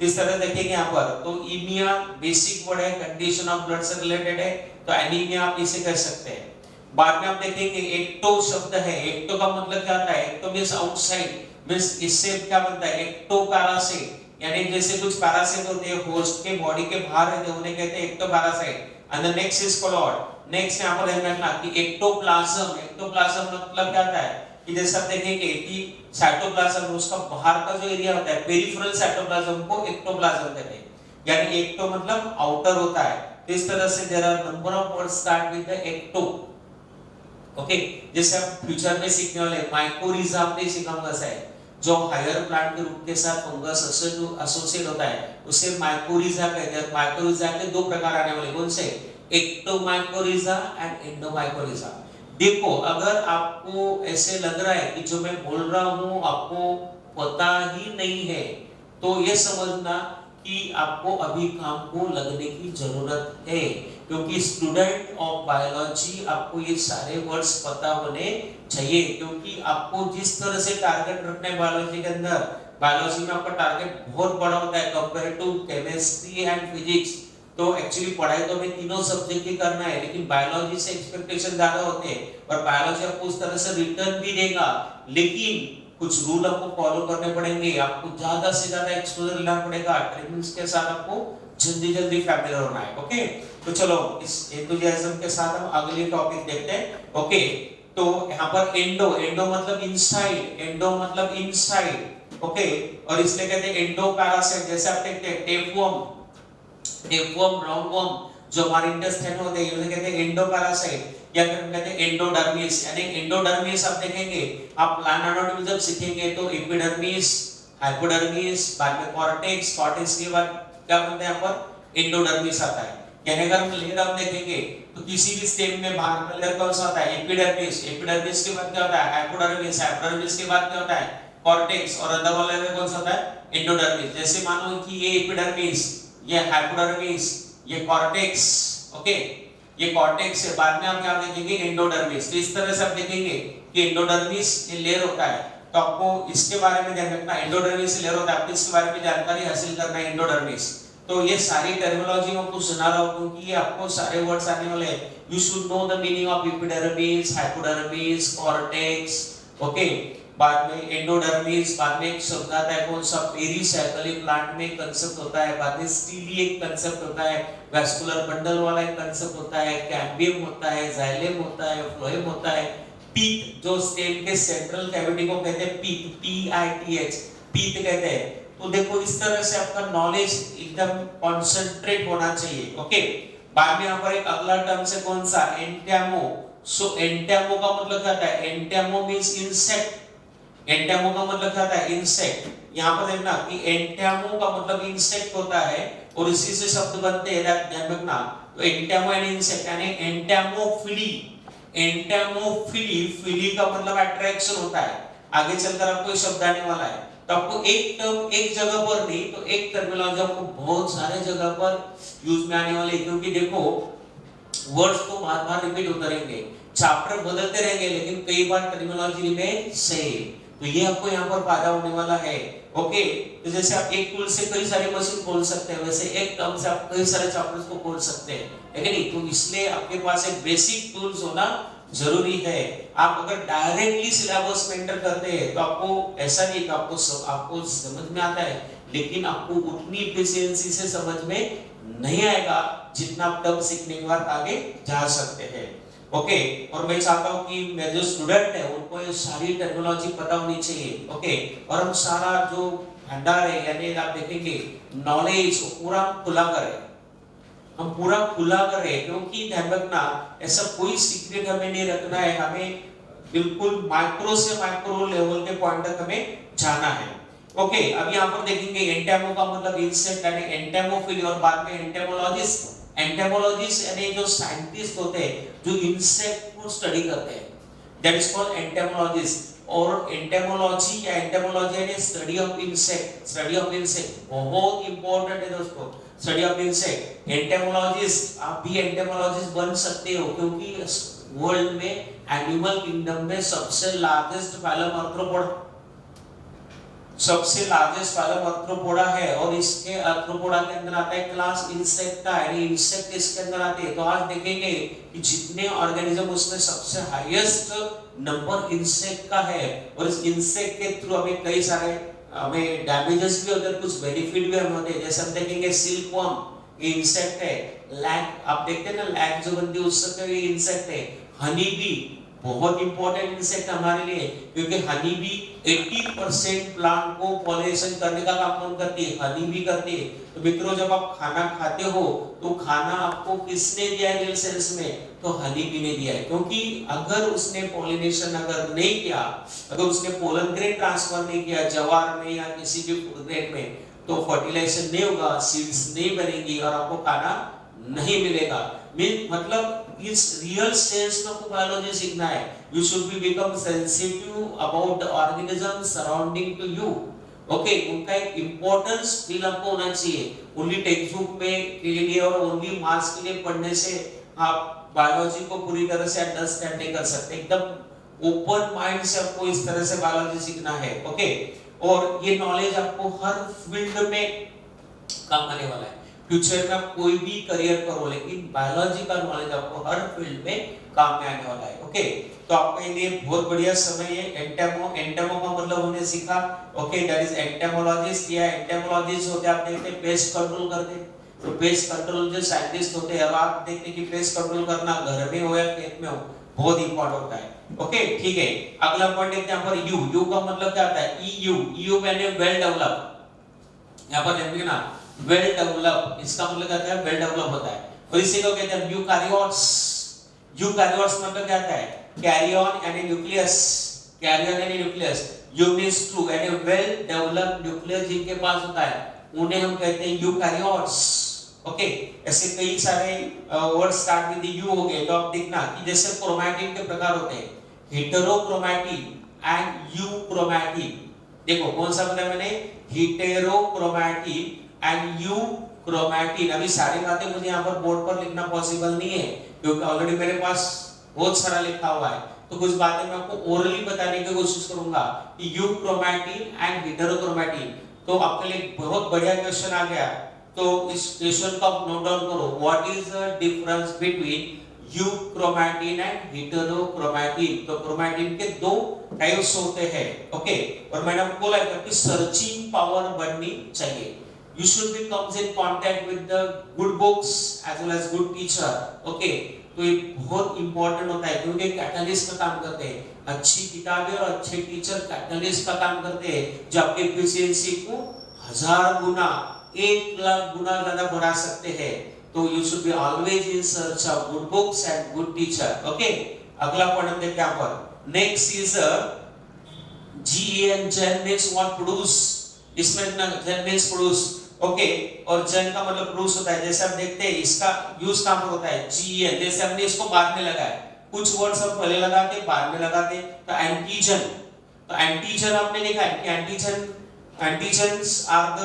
इस तरह देखेंगे यहाँ पर, तो ईमिया बेसिक वर्ड है, कंडीशन ऑफ ब्लड से रिलेटेड है, तो एनीमिया आप इसे कह सकते हैं। बाद में आप देखेंगे एक्टो शब्द है, एक्टो का मतलब क्या होता है, एक्टो मींस आउटसाइड, मींस इससे क्या बनता है, एक्टो पैरासाइट, यानी जैसे कुछ पैरासाइट होते हैं होस्ट के बॉडी के बाहर रहते हैं, उन्हें कहते हैं ecto parasite. And the next is called, next यहाँ पर ध्यान रखना कि एक्टोप्लाज्म, एक्टोप्लाज्म मतलब क्या होता है कि जैसे आप देखेंगे कि साइटोप्लाज्म उसका बाहर का जो एरिया होता है, पेरिफेरल साइटोप्लाज्म को एक्टोप्लाज्म कहते हैं, यानी एक्टो मतलब आउटर होता है। तो इस तरह से there are number of words start with the ecto. Okay, जैसे आप फ्यूचर में सीखने वाले माइकोरिजा आपने सीखा होगा शायद, जो हायर प्लांट के रूप के साथ फंगस एसोसिएट होता है उसे माइकोरिजा कहते हैं। माइकोरिजा के दो प्रकार आने वाले, कौन से, एक्टोमाइकोरिजा एंड एंडोमाइकोरिजा। देखो अगर आपको ऐसे लग रहा है कि जो मैं बोल रहा हूं आपको पता ही नहीं है, तो ये समझना कि आपको अभी काम को लगने की जरूरत है, क्योंकि स्टूडेंट ऑफ बायोलॉजी आपको ये सारे वर्ड्स पता होने चाहिए, क्योंकि आपको जिस तरह से टारगेट रखना है बायोलॉजी के अंदर, बायोलॉजी में आपका टारगेट बहुत बड़ा होता है compare to chemistry and physics. तो एक्चुअली पढ़ाई तो हमें तीनों सब्जेक्ट की करना है, लेकिन बायोलॉजी से एक्सपेक्टेशन ज्यादा होते हैं, और बायोलॉजी आपको उस तरह से रिटर्न भी देगा, लेकिन कुछ रूल आपको फॉलो करने पड़ेंगे, आपको ज्यादा से ज्यादा एक्सपोजर लेना पड़ेगा, ट्रेनिंग्स के साथ आपको जल्दी जल्दी फैमिलियर होना है। ओके, तो चलो इस एंथुसियाज्म के साथ हम अगले टॉपिक देखते हैं। ओके, तो यहाँ पर एंडो, एंडो मतलब इनसाइड, एंडो मतलब इनसाइड। ओके, और इसलिए कहते हैं एंडो पैरासाइट। जैसे आप देखते हैं टेपवर्म, टेपवर्म, राउंडवर्म जो हमारे इंटेस्टाइन होते हैं उन्हें कहते हैं एंडोपैरासाइट, या फिर हम कहते हैं एंडोडर्मिस। यानी एंडोडर्मिस आप देखेंगे, आप प्लांट एनाटॉमी जब सीखेंगे तो एपिडर्मिस, हाइपोडर्मिस, बाद में कॉर्टेक्स, कॉर्टेक्स के बाद क्या बनता है यहाँ पर एंडोडर्मिस आता है। यानी अगर हम लेयर हम देखेंगे तो किसी भी स्टेम में बाहर का लेयर कौन सा होता है, एपिडर्मिस, एपिडर्मिस के बाद क्या होता है हाइपोडर्मिस, हाइपोडर्मिस के बाद क्या होता है कॉर्टेक्स, और अंदर वाला लेयर कौन सा होता है एंडोडर्मिस। जैसे मानो कि ये एपिडर्मिस, ये हाइपोडर्मिस, ये कॉर्टेक्स। ओके, ये कॉर्टेक्स है, बाद में आप क्या देखेंगे एंडोडर्मिस। तो इस तरह से आप देखेंगे कि एंडोडर्मिस ये लेयर होता है, तो आपको इसके बारे में ध्यान रखना, एंडोडर्मिस लेयर होता है, आपको इसके बारे में जानकारी हासिल करना है एंडोडर्मिस। तो ये सारी टर्मिनोलॉजी मैं आपको सुना रहा हूं क्योंकि ये आपको सारे वर्ड्स आने वाले हैं। You should know the meaning of epidermis, hypodermis, cortex. Okay, बाद में एंडोडर्मिस, बाद में एक शब्द आता है कौन सा पेरिसाइकली प्लांट में एक कांसेप्ट होता है, बाद में स्टीली एक कांसेप्ट होता है, वैस्कुलर बंडल वाला एक कांसेप्ट होता है, कैम्बियम होता है, जाइलम होता है, फ्लोएम होता है, पीत जो स्टेम के सेंट्रल कैविटी को कहते हैं पीत, PITH, पीत कहते हैं। तो देखो इस तरह से आपका नॉलेज एकदम कंसंट्रेट होना चाहिए। ओके, बाद में यहाँ पर एक अगला टर्म से कौन सा एंटैमो। सो एंटैमो का मतलब क्या होता है, एंटैमो मींस इंसेक्ट, एंटैमो का मतलब क्या होता है इंसेक्ट। यहाँ पर देखना कि एंटैमो का मतलब इंसेक्ट होता है और इसी से शब्द बनते हैं, ध्यान रखना। तो एंटैमो यानी इंसेक्ट, यानी एंटैमोफिली, एंटैमोफिली, फिली का मतलब अट्रैक्शन होता है। आगे चलकर आपको ये शब्द आने वाला है, तो आपको एक टर्म एक जगह पर नहीं तो एक टर्मिनोलॉजी आपको बहुत सारे जगह पर यूज में आने वाली, क्योंकि देखो वर्ड्स तो बार-बार रिपीट होते रहेंगे, चैप्टर बदलते रहेंगे, लेकिन कई बार टर्मिनोलॉजी रिमेन सेम। तो ये आपको यहाँ पर फायदा होने वाला है। ओके, तो जैसे आप एक टूल से कई सारे मशीन खोल सकते हैं, वैसे एक टर्म से आप कई सारे चैप्टर्स को खोल सकते हैं, है कि नहीं। तो इसलिए आपके पास एक बेसिक टूल्स होना जरूरी है। आप अगर डायरेक्टली सिलेबस में एंटर करते हैं तो आपको ऐसा नहीं कि आपको समझ में आता है, लेकिन आपको उतनी एफिशिएंसी से समझ में नहीं आएगा जितना आप टर्म सीखने के बाद आगे जा सकते हैं। ओके, और मैं चाहता हूं कि मेरे जो स्टूडेंट है उनको ये सारी टर्मिनोलॉजी पता होनी चाहिए। ओके, और हम सारा जो भंडार है यानी आप देखेंगे नॉलेज पूरा खुला करें, हम पूरा खुला करें, क्योंकि ध्यान रखना ऐसा कोई सीक्रेट हमें नहीं रखना है, हमें बिल्कुल माइक्रो से माइक्रो लेवल के पॉइंट तक हमें जाना है। ओके, अब यहाँ पर देखेंगे एंटैमो का मतलब इंसेक्ट यानी एंटैमोफिली, और बाद में एंटैमोलॉजिस्ट, एंटैमोलॉजिस्ट यानी जो साइंटिस्ट होते हैं जो इंसेक्ट को स्टडी करते हैं, दैट इज कॉल्ड एंटैमोलॉजिस्ट। और एंटैमोलॉजी या एंटैमोलॉजी यानी study of insect, study of insect बहुत इंपॉर्टेंट है दोस्तों, स्टडी ऑफ इंसेक्ट। एंटैमोलॉजिस्ट, आप भी एंटैमोलॉजिस्ट बन सकते हो, क्योंकि वर्ल्ड में एनिमल किंगडम में सबसे लार्जेस्ट फाइलम आर्थ्रोपोड सबसे लार्जेस्ट फाइलम आर्थ्रोपोडा है और इसके आर्थ्रोपोडा के अंदर आता है क्लास इंसेक्टा, यानी इंसेक्ट इसके अंदर आते हैं। तो आज देखेंगे कि जितने ऑर्गेनिज्म उसमें सबसे हाईएस्ट नंबर इंसेक्ट का है और इस इंसेक्ट के थ्रू हमें कई सारे हमें डैमेजेस भी होते हैं, कुछ बेनिफिट भी हमें होते हैं। जैसे हम देखेंगे सिल्कवर्म, ये इंसेक्ट है। लैक आप देखते हैं ना, लैक जो बनती है उससे भी इंसेक्ट है। हनी बी बहुत इंपॉर्टेंट इंसेक्ट हमारे लिए, क्योंकि हनी बी 80% प्लांट को पॉलिनेशन करने का काम कौन करती है? हनी बी करती है। तो मित्रों, जब आप खाना खाते हो तो खाना आपको किसने दिया है रियल सेंस में? तो हनी बी ने दिया है, क्योंकि अगर उसने पॉलिनेशन अगर नहीं किया, अगर उसने पोलन ग्रेन ट्रांसफर नहीं किया जवार में या किसी भी फूड ग्रेन में, तो फर्टिलाइजेशन नहीं होगा, सीड्स नहीं बनेगी और आपको खाना नहीं मिलेगा। मतलब इस रियल सेंस में आपको बायोलॉजी सीखना है। You should be become sensitive about the organism surrounding to you. Okay, उनका एक इंपॉर्टेंस फील आपको होना चाहिए। ओनली टेक्स्ट बुक में के लिए और ओनली मार्क्स के लिए पढ़ने से आप बायोलॉजी को पूरी तरह से अंडरस्टैंड नहीं कर सकते। एकदम ओपन माइंड से आपको इस तरह से बायोलॉजी सीखना है। ओके, और ये नॉलेज आपको हर फील्ड में काम आने वाला है। फ्यूचर में आप कोई भी करियर करो, लेकिन बायोलॉजी का नॉलेज आपको हर फील्ड में काम में आने वाला है। ओके, तो आपके लिए बहुत बढ़िया समय है। एंटेमो, एंटेमो का मतलब हमने सीखा। Okay, that is entomologist. या एंटेमोलॉजिस्ट होते हैं, आप देखते हैं पेस्ट कंट्रोल करते हैं। तो पेस्ट कंट्रोल जो साइंटिस्ट होते हैं, अब आप देखते हैं कि पेस्ट कंट्रोल करना घर में हो या खेत में हो बहुत इंपॉर्टेंट होता है। ओके, ठीक है। अगला पॉइंट देखते हैं यहाँ पर यू। यू का मतलब क्या होता है? ईयू। ईयू यानी वेल डेवलप। यहाँ पर देखिए ना, वेल डेवलप, इसका मतलब क्या है? वेल डेवलप होता है। और इसी को कहते हैं यूकैरियोट्स। यूकैरियोट्स मतलब क्या होता है? कैरियन यानी न्यूक्लियस। कैरियन यानी न्यूक्लियस। यू मींस ट्रू, यानी वेल डेवलप्ड न्यूक्लियस जिनके पास होता है उन्हें हम कहते हैं यूकैरियोट्स। ओके, ऐसे कई सारे वर्ड स्टार्ट विद यू हो गए। तो आप देखना कि जैसे क्रोमैटिन के प्रकार होते हैं, हेटेरोक्रोमैटिन एंड यूक्रोमैटिन। देखो कौन सा बताया मैंने? Heterochromatin and euchromatin. अभी सारी बातें मुझे यहाँ पर बोर्ड पर लिखना पॉसिबल नहीं है, क्योंकि ऑलरेडी मेरे पास बहुत सारा लिखा हुआ है। तो कुछ बातें मैं आपको ओरली बताने की कोशिश करूंगा कि यूक्रोमैटिन एंड हेटेरोक्रोमैटिन। तो आपके लिए बहुत बढ़िया क्वेश्चन आ गया, तो इस क्वेश्चन को आप नोट डाउन करो। What is the difference between euchromatin and heterochromatin? तो क्रोमैटिन के दो टाइप्स होते हैं। ओके, और मैंने आपको बोला है कि सर्चिंग पावर बढ़नी चाहिए। You should be comes in contact with the good books as well as good teacher. Okay, तो ये बहुत इंपॉर्टेंट होता है, क्योंकि कैटलिस्ट का काम करते हैं। अच्छी किताबें और अच्छे टीचर कैटलिस्ट का काम करते हैं, जो आपके एफिशिएंसी को 1000 गुना 1 लाख गुना ज्यादा बढ़ा सकते हैं। तो you should be always in search of good books and good teacher. Okay, अगला पॉइंट हम देखते हैं यहाँ पर। Next is GEN, gen means what? Produce। इसमें ना gen means produce। ओके, और जन का मतलब प्रोड्यूस होता है। जैसे आप देखते हैं इसका यूज कहां पर होता है? जीएन। जैसे हमने इसको बाद में लगाया, कुछ वर्ड्स हम पहले लगाते बाद में लगाते। तो एंटीजन, तो एंटीजन आपने देखा है कि एंटीजन्स आर द,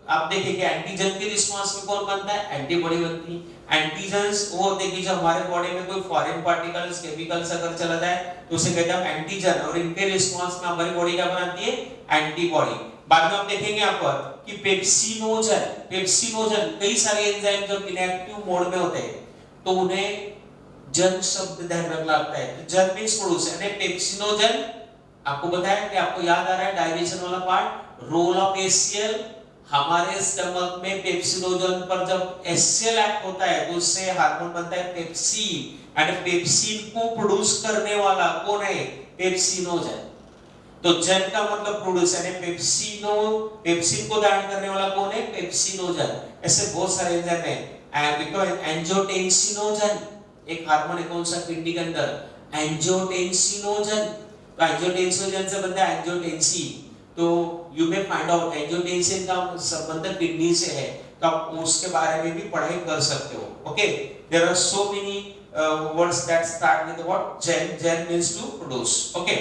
आप देखिए कि एंटीजन के रिस्पांस में कौन बनता है? एंटीबॉडी बनती है। एंटीजन्स वो होते हैं कि जब हमारे बॉडी में कोई फॉरेन पार्टिकल्स, केमिकल्स अगर चला जाए तो उसे कहते हैं हम एंटीजन, और इनके रिस्पांस में हमारी बॉडी क्या बनाती है? एंटीबॉडी। बाद में आप देखेंगे यहाँ पर कि पेप्सिनोजन, पेप्सिनोजन कई सारे एंजाइम जब इनएक्टिव मोड में होते हैं तो उन्हें जन शब्द ध्यान रखना लगता है। तो जन मींस प्रोड्यूस, यानी पेप्सिनोजन। आपको बताया कि आपको याद आ रहा है डाइजेशन वाला पार्ट, रोल ऑफ HCl। हमारे स्टमक में पेप्सिनोजन पर जब HCl एक्ट होता है तो उससे हार्मोन बनता है पेप्सिन, एंड पेप्सिन को प्रोड्यूस करने वाला कौन है? पेप्सिनोजन। तो जन का मतलब प्रोड्यूस, यानी पेप्सिनो, पेप्सिन को धारण करने वाला कौन है? पेप्सिनोजन। ऐसे बहुत सारे एंजाइम हैं। एंजियोटेंसिनोजन एक हार्मोन है, कौन सा? किडनी के अंदर, एंजियोटेंसिनोजन। तो एंजियोटेंसिनोजन से बनता है एंजियोटेंसिन। तो you may find out angiotensin का संबंध किडनी से है, तो आप उसके बारे में भी पढ़ाई कर सकते हो। Okay, there are so many words that start with what? Gen. Gen means to produce. Okay,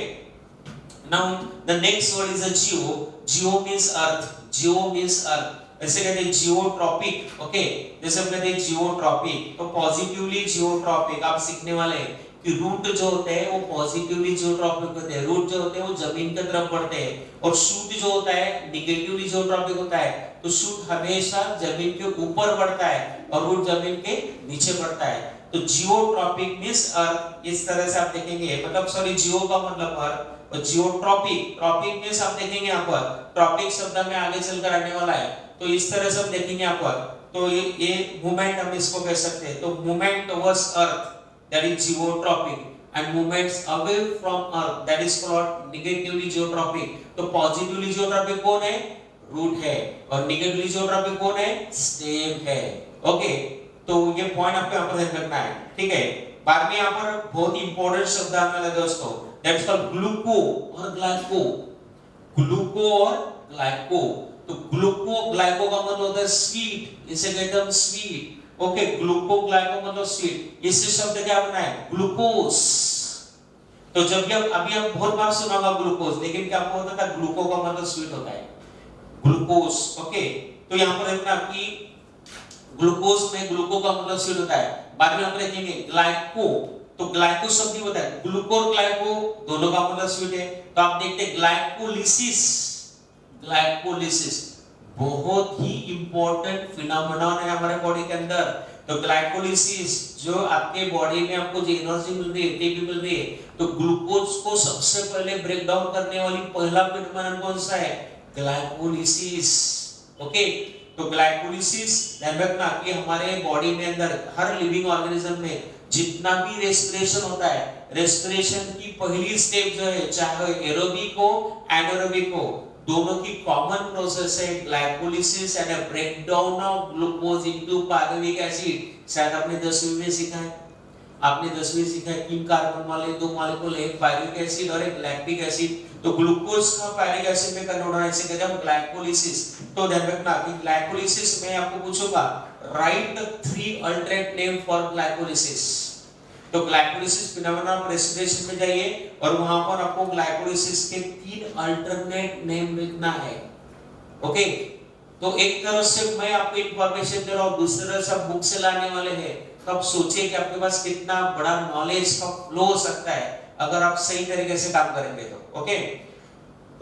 now the next word is a geo. Geo means earth. Geo means earth। ऐसे कहते हैं जियोट्रॉपिक। ओके, जैसे हम कहते हैं geotropic, तो positively geotropic आप सीखने वाले हैं कि रूट जो होते हैं वो पॉजिटिवली जियोट्रॉपिक होते हैं, रूट जो होते हैं वो जमीन की तरफ बढ़ते हैं, और शूट जो होता है निगेटिवली जियोट्रॉपिक होता है, तो शूट हमेशा जमीन के ऊपर बढ़ता है और रूट जमीन के नीचे बढ़ता है। तो जियोट्रॉपिक मींस अर्थ, इस तरह से आप देखेंगे, मतलब सॉरी जियो का मतलब अर्थ और जियोट्रॉपिक, ट्रॉपिक मींस आप देखेंगे यहाँ पर ट्रॉपिक शब्द में आगे चलकर आने वाला है, तो इस तरह से हम देखेंगे यहाँ पर, तो ये मूवमेंट हम इसको कह सकते हैं। तो movement towards earth that is geotropic and movements away from earth that is called negatively geotropic। तो positively geotropic कौन है? रूट है, और negatively geotropic कौन है? स्टेम है। ओके, तो ये पॉइंट आपको यहाँ पर ध्यान रखना है, ठीक है। बाद में यहाँ पर बहुत इंपॉर्टेंट शब्द आने वाला है दोस्तों, that is called ग्लूको और ग्लाइको। ग्लूको और ग्लाइको, तो ग्लूको ग्लाइको का मतलब होता है स्वीट, इसे कहते हैं हम स्वीट। ओके, ग्लूकोग्लाइको मतलब स्वीट, इससे शब्द क्या बना है? ग्लूकोज। तो जब भी अभी हम बहुत बार सुना होगा ग्लूकोज, लेकिन क्या आपको पता था ग्लूको का मतलब स्वीट होता है, ग्लूकोज। ओके, तो यहाँ पर देखना कि ग्लूकोज में ग्लूको का मतलब स्वीट होता है। बाद में हम देखेंगे ग्लाइको, तो ग्लाइको शब्द ही होता है, ग्लूको और ग्लाइको दोनों का मतलब स्वीट है। तो आप देखते हैं ग्लाइकोलिसिस, ग्लाइकोलिसिस बहुत ही इंपॉर्टेंट फिनोमेनन है हमारे बॉडी के अंदर। तो ग्लाइकोलिसिस जो आपके बॉडी में आपको जो एनर्जी मिल रही है, एटीपी मिल रही है, तो ग्लूकोज को सबसे पहले ब्रेक डाउन करने वाली पहला फिनोमेनन कौन सा है? ग्लाइकोलिसिस। ओके, तो ग्लाइकोलिसिस ध्यान रखना कि हमारे बॉडी में अंदर हर लिविंग ऑर्गेनिज्म में जितना भी रेस्पिरेशन होता है, रेस्पिरेशन की पहली स्टेप जो है, चाहे एरोबिक हो एनारोबिक हो, दोनों की कॉमन प्रोसेस है glycolysis and a breakdown of glucose into pyruvic acid. शायद आपने 10वीं में सीखा है, आपने 10वीं सीखा है 3 कार्बन वाले 2 मॉलिक्यूल, एक पायरुविक एसिड और एक लैक्टिक एसिड। तो ग्लूकोज का पायरुविक एसिड में कन्वर्ट होना, इसे कहते हैं ग्लाइकोलिसिस। तो ध्यान रखना कि ग्लाइकोलिसिस में आपको पूछूंगा right 3 alternate name for glycolysis. तो ग्लाइकोलिसिस फिनोमेना ऑफ रेस्पिरेशन में जाइए और वहां पर आपको ग्लाइकोलिसिस के 3 अल्टरनेट नेम लिखना है। ओके, तो एक तरफ से मैं आपको इंफॉर्मेशन दे रहा हूं, दूसरी तरफ से आप बुक से लाने वाले हैं, तो आप सोचिए कि आपके पास कितना बड़ा नॉलेज का फ्लो हो सकता है अगर आप सही तरीके से काम करेंगे तो। ओके,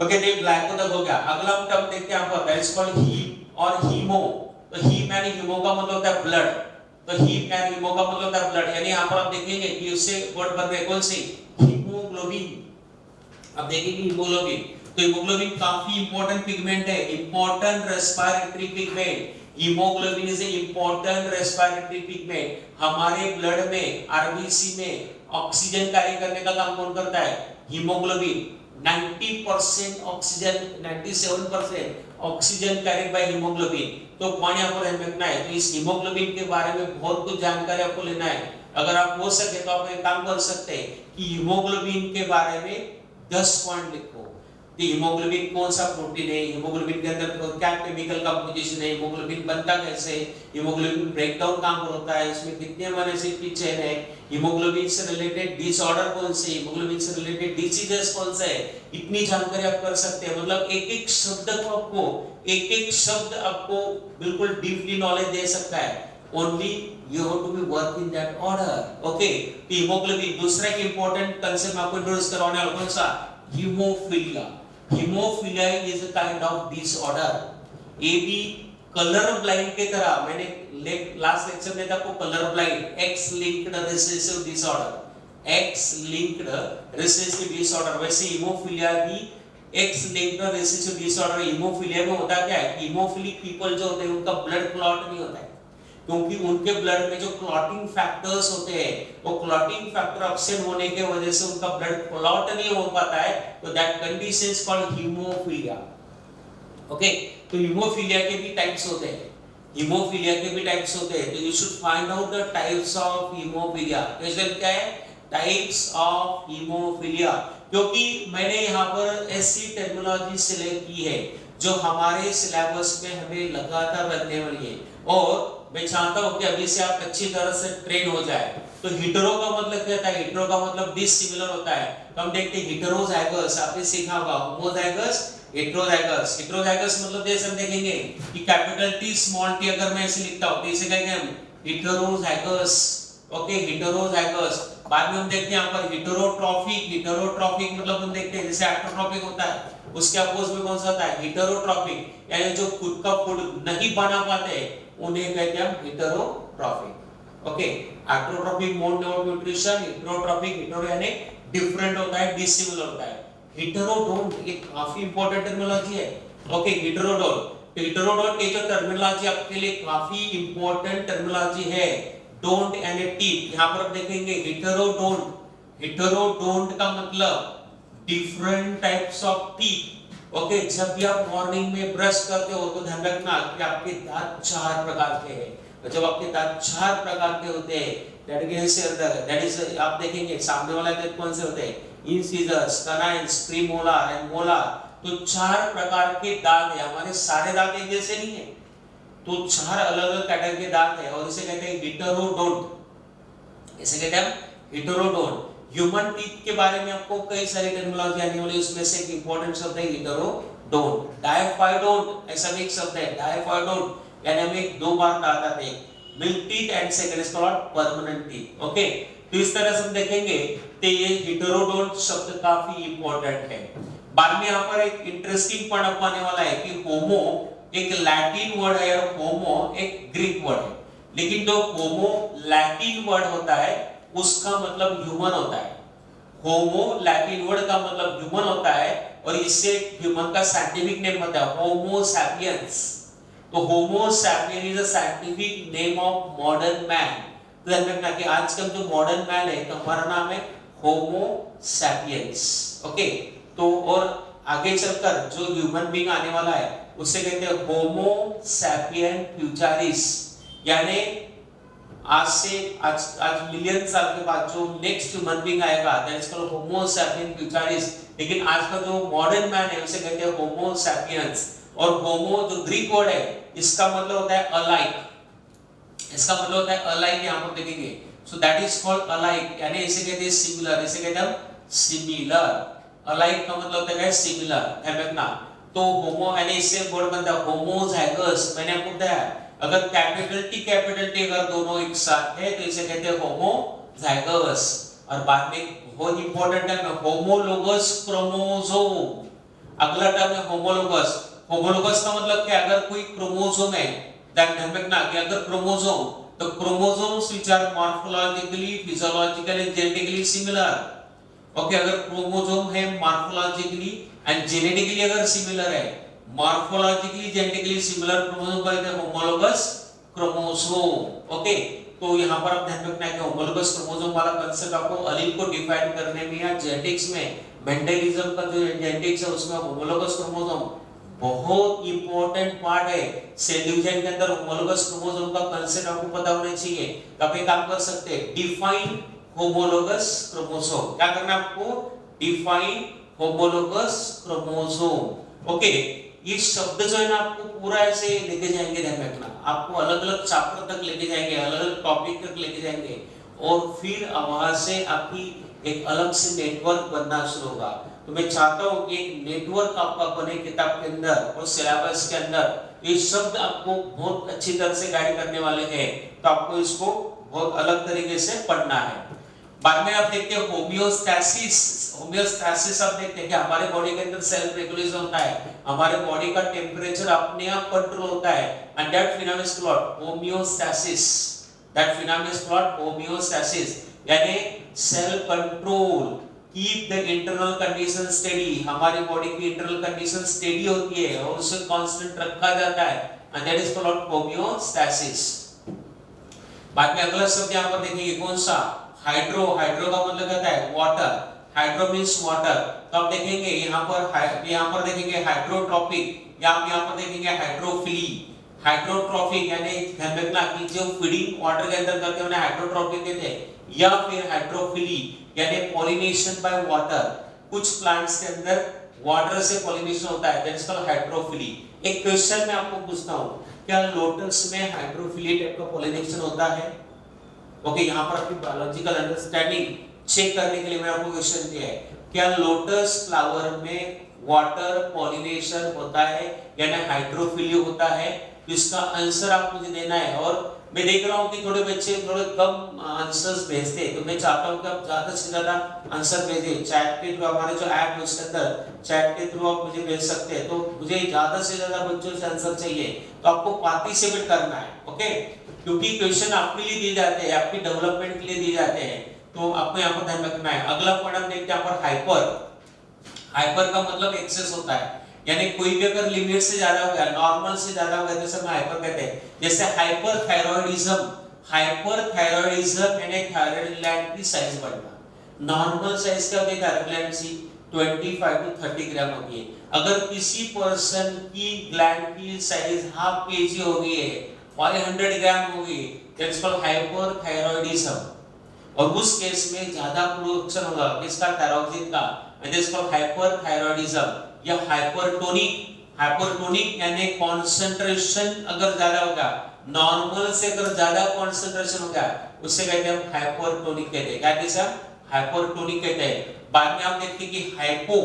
ओके, तो ग्लाइको तक हो गया। अगला हम टर्म देखते हैं यहाँ पर, दैट इज कॉल्ड हीम और हीमो। तो हीम यानी हीमो का मतलब होता है ब्लड, तो हीम एंड हीमो का मतलब होता है ब्लड, यानी यहाँ पर आप देखेंगे कि उससे वर्ड बन रहे कौन से? हीमोग्लोबिन। आप देखेंगे हीमोग्लोबिन, तो हीमोग्लोबिन काफी इंपॉर्टेंट पिगमेंट है, important respiratory pigment. Haemoglobin is a important respiratory pigment. हमारे ब्लड में, आरबीसी में ऑक्सीजन कैरी करने का काम कौन करता है? Haemoglobin. 90% oxygen, 97% oxygen carried by haemoglobin. तो पॉइंट यहाँ पर ध्यान रखना है। तो इस हीमोग्लोबिन के बारे में बहुत कुछ जानकारी आपको लेना है। अगर आप हो सके तो आप एक काम कर सकते हैं कि हीमोग्लोबिन के बारे में 10 पॉइंट लिखो। तो हीमोग्लोबिन कौन सा प्रोटीन है, हीमोग्लोबिन के अंदर क्या केमिकल कंपोजिशन है, हीमोग्लोबिन बनता कैसे है, हीमोग्लोबिन ब्रेकडाउन कहां पर होता है, इसमें कितने अमीनो एसिड की चेन है, हीमोग्लोबिन से रिलेटेड डिसऑर्डर कौन से, हीमोग्लोबिन से रिलेटेड डिसीजेस कौन से है, इतनी जानकारी आप कर सकते हैं। मतलब एक-एक शब्द को आपको, एक-एक शब्द आपको बिल्कुल डीपली नॉलेज दे सकता है। Only you have to be work in that order. Okay, haemoglobin. दूसरा एक इंपॉर्टेंट कांसेप्ट आपको इंट्रोड्यूस करवाने वाला कौन सा? Haemophilia. Hemophilia is a kind of disorder. ये भी कलर ब्लाइंड के तरह, मैंने लास्ट लेक्चर में था आपको colour blind, x linked recessive disorder, x linked recessive disorder, वैसे हीमोफिलिया भी x linked recessive disorder. Haemophilia में होता क्या है? हीमोफिलिक पीपल जो होते हैं उनका ब्लड क्लॉट नहीं होता है, क्योंकि उनके ब्लड में जो क्लॉटिंग फैक्टर्स होते हैं, वो क्लॉटिंग फैक्टर एब्सेंट होने के वजह से उनका ब्लड क्लॉट नहीं हो पाता है, तो that condition is called haemophilia. Okay, तो हीमोफिलिया के भी टाइप्स होते हैं, हीमोफिलिया के भी टाइप्स होते हैं। तो you should find out the types of haemophilia. Question क्या है? Types of haemophilia. क्योंकि मैंने यहाँ पर ऐसी टर्मिनोलॉजी सिलेक्ट की है जो हमारे सिलेबस में हमें लगातार रखने वाली है, और मैं चाहता हूं कि अभी से आप अच्छी तरह से ट्रेन हो जाए। तो हिटेरो का मतलब क्या होता है? हिटेरो का मतलब डिसिमिलर होता है। तो हम देखते हैं हेटेरोजाइगस, आपने सीखा होगा, होमोजाइगस, हेटेरोजाइगस। हेटेरोजाइगस मतलब जैसे हम देखेंगे कि कैपिटल टी स्मॉल टी अगर मैं ऐसे लिखता हूं तो इसे कहेंगे हम हेटेरोजाइगस। Okay, heterozygous. बाद में हम देखते हैं यहाँ पर हेटेरोट्रॉफिक मतलब हम देखते हैं जैसे एटोट्रॉफिक होता है उसके अपोज में कौन सा होता है हेटेरोट्रॉफिक, यानी जो खुद का फूड नहीं बना पाते उन्हें कहते हैं हम heterotrophic. Okay, autotrophic mode of nutrition, heterotrophic hetero यानी डिफरेंट होता है, डिसिमिलर होता है। हेटेरोडोंट ये काफी इंपॉर्टेंट टर्मिनोलॉजी है। ओके, हेटेरोडोंट ये जो टर्मिनोलॉजी आपके लिए काफी इंपॉर्टेंट टर्मिनोलॉजी है। डोंट यानी टीथ, यहां पर आप देखेंगे हेटेरोडोंट का मतलब different types of teeth. Okay, जब भी आप मॉर्निंग में ब्रश करते हो तो ध्यान रखना कि आपके दांत 4 प्रकार के हैं, और जब आपके दांत 4 प्रकार के होते हैं दैट इज आप देखेंगे सामने वाला दांत कौन से होते हैं, incisors, canines, premolar and molar. तो 4 प्रकार के दांत है, हमारे सारे दांत एक जैसे नहीं है, तो 4 अलग-अलग कैटेगरी के दांत है और इसे कहते हैं हेटेरोडोंट। इसे कहते हैं हेटेरोडोंट। ह्यूमन टीथ के बारे में आपको कई सारी टर्मिनोलॉजी आने वाली, उसमें से एक इंपॉर्टेंट शब्द है हेटेरोडोंट। डायफाइडोंट ऐसा भी एक शब्द है, डायफाइडोंट यानी हमें 2 बार दांत आते हैं, milk teeth and second is called permanent teeth. Okay, तो इस तरह से हम देखेंगे तो ये हेटेरोडोंट शब्द काफी इंपॉर्टेंट है। बाद में यहाँ पर एक इंटरेस्टिंग पॉइंट आपको आने वाला है कि होमो एक लैटिन वर्ड है और होमो एक ग्रीक वर्ड है, लेकिन जो होमो लैटिन वर्ड होता है उसका मतलब ह्यूमन होता है। होमो लैटिन वर्ड का मतलब ह्यूमन होता है और इससे ह्यूमन का साइंटिफिक नेम होता है होमो सैपियंस। तो homo sapien is a scientific name of modern man. तो ध्यान रखना कि आजकल जो मॉडर्न मैन है तो हमारा नाम है होमो सैपियंस। ओके, तो और आगे चलकर जो ह्यूमन बीइंग आने वाला है उसे कहते हैं होमो सैपियन फ्यूचरिस, यानी आज मिलियन साल के बाद जो नेक्स्ट ह्यूमन बीइंग आएगा that is called homo sapien फ्यूचरिस। लेकिन आज का जो मॉडर्न मैन है उसे कहते हैं होमो सैपियंस। और होमो जो ग्रीक वर्ड है इसका मतलब होता है अलाइक, इसका मतलब होता है अलाइक, यहां पर देखेंगे so that is called alike, यानी इसे कहते हैं सिमिलर, इसे कहते हैं सिमिलर। अलाइक का मतलब होता है सिमिलर, ध्यान रखना। तो होमो यानी इससे वर्ड बनता है होमोजाइगस। मैंने आपको बताया अगर कैपिटल टी अगर दोनों एक साथ है तो इसे कहते हैं होमोजाइगस। और बाद में बहुत इंपॉर्टेंट है होमोलोगस क्रोमोसोम। अगला टर्म है होमोलोगस। होमोलोगस का मतलब क्या, अगर कोई क्रोमोसोम है ध्यान रखना कि अगर क्रोमोसोम तो chromosomes which are morphologically physiologically and genetically similar. Okay, अगर क्रोमोसोम है मॉर्फोलॉजिकली एंड जेनेटिकली अगर सिमिलर है, मॉर्फोलॉजिकली जेनेटिकली सिमिलर क्रोमोसोम का कहते हैं होमोलोगस क्रोमोसोम। ओके, तो यहां पर आप ध्यान रखना है कि होमोलोगस क्रोमोसोम वाला कांसेप्ट आपको अलील को डिफाइन करने में या जेनेटिक्स में मेंडेलिज्म का जो जेनेटिक्स है उसमें होमोलोगस क्रोमोसोम बहुत इंपॉर्टेंट पार्ट है। सेल डिवीजन के अंदर होमोलोगस क्रोमोसोम का कांसेप्ट आपको पता होना चाहिए। आप एक काम कर सकते हैं, डिफाइन होमोलोगस क्रोमोसोम। क्या करना है आपको, डिफाइन होमोलोगस क्रोमोसोम। ओके, ये शब्द जो है ना आपको पूरा ऐसे लेके जाएंगे, ध्यान रखना, आपको अलग अलग चैप्टर तक लेके जाएंगे, अलग अलग टॉपिक तक लेके जाएंगे और फिर वहां से आपकी एक अलग से नेटवर्क बनना शुरू होगा। तो मैं चाहता हूं कि एक नेटवर्क आपका बने किताब के अंदर और सिलेबस के अंदर। ये शब्द आपको बहुत अच्छी तरह से गाइड करने वाले हैं, तो आपको इसको बहुत अलग तरीके से पढ़ना है। बाद में आप देखते हैं होमियोस्टैसिस। होमियोस्टैसिस आप देखते हैं कि हमारे बॉडी के अंदर सेल्फ रेगुलेशन होता है, हमारे बॉडी का टेम्परेचर अपने आप कंट्रोल होता है and that phenomenon is called homeostasis. That phenomenon is called homeostasis, यानी self control, keep the internal condition steady. हमारी बॉडी की इंटरनल कंडीशन स्टेडी होती है और उसे कांस्टेंट रखा जाता है and that is called homeostasis. बाद में अगला शब्द यहां पर देखेंगे कौन सा, हाइड्रो। हाइड्रो का मतलब कहता है वाटर, हाइड्रो मींस वाटर। तो आप देखेंगे यहां पर देखेंगे हाइड्रोट्रॉपिक, या आप यहां पर देखेंगे हाइड्रोफिली। हाइड्रोट्रॉपिक यानी ध्यान रखना कि जो फीडिंग वाटर के अंदर करते हैं उन्हें हाइड्रोट्रॉपिक कहते हैं, या फिर हाइड्रोफिली यानी पॉलिनेशन बाय वाटर। कुछ प्लांट्स के अंदर वाटर से पॉलिनेशन होता है, दैट इज कॉल्ड हाइड्रोफिली। एक क्वेश्चन मैं आपको पूछता हूं, क्या लोटस में हाइड्रोफिली टाइप का पॉलिनेशन होता है? ओके, यहां पर आपकी बायोलॉजिकल अंडरस्टैंडिंग चेक करने के लिए मैं आपको क्वेश्चन दिया है, क्या लोटस फ्लावर में वाटर पॉलिनेशन होता है यानी हाइड्रोफिली होता है? इसका आंसर आप मुझे देना है और मैं देख रहा हूँ कि थोड़े बच्चे थोड़े कम आंसर्स भेजते हैं, तो मैं चाहता हूँ कि आप ज्यादा से ज्यादा आंसर भेजें चैट के थ्रू। हमारे जो ऐप है उसके अंदर चैट के थ्रू आप मुझे भेज सकते हैं। तो मुझे ज्यादा से ज्यादा बच्चों से आंसर चाहिए, तो आपको पार्टिसिपेट करना है, ओके। क्योंकि क्वेश्चन आपके लिए दिए जाते हैं, आपकी डेवलपमेंट के लिए दिए जाते हैं, तो आपको यहाँ पर ध्यान रखना है। अगला पॉइंट हम देखते हैं यहाँ पर हाइपर। हाइपर का मतलब एक्सेस होता है, यानी कोई भी अगर लिमिट से ज्यादा हो गया, नॉर्मल से ज्यादा हो गया, तो हम हाइपर कहते हैं। जैसे हाइपरथायरॉयडिज्म, हाइपरथायरॉयडिज्म यानी थायराइड ग्लैंड की साइज बढ़ना। नॉर्मल साइज क्या होती है थायराइड ग्लैंड की? 25 to 30 ग्राम होती है। अगर किसी पर्सन की ग्लैंड की साइज हाफ केजी हो गई है, 500 ग्राम हो गई, दैट्स कॉल्ड हाइपरथायरॉयडिज्म। और उस केस में ज्यादा प्रोडक्शन होगा किसका? थायरोक्सिन का, इट इज कॉल्ड हाइपरथायरॉयडिज्म या हाइपरटोनिक। हाइपरटोनिक यानी कंसंट्रेशन अगर ज्यादा होगा, नॉर्मल से अगर ज्यादा कंसंट्रेशन हो गया, उससे कहते हैं हम हाइपरटोनिक कहते हैं। क्या कहते हैं? हाइपरटोनिक कहते हैं। बाद में आप देखते हैं कि हाइपो,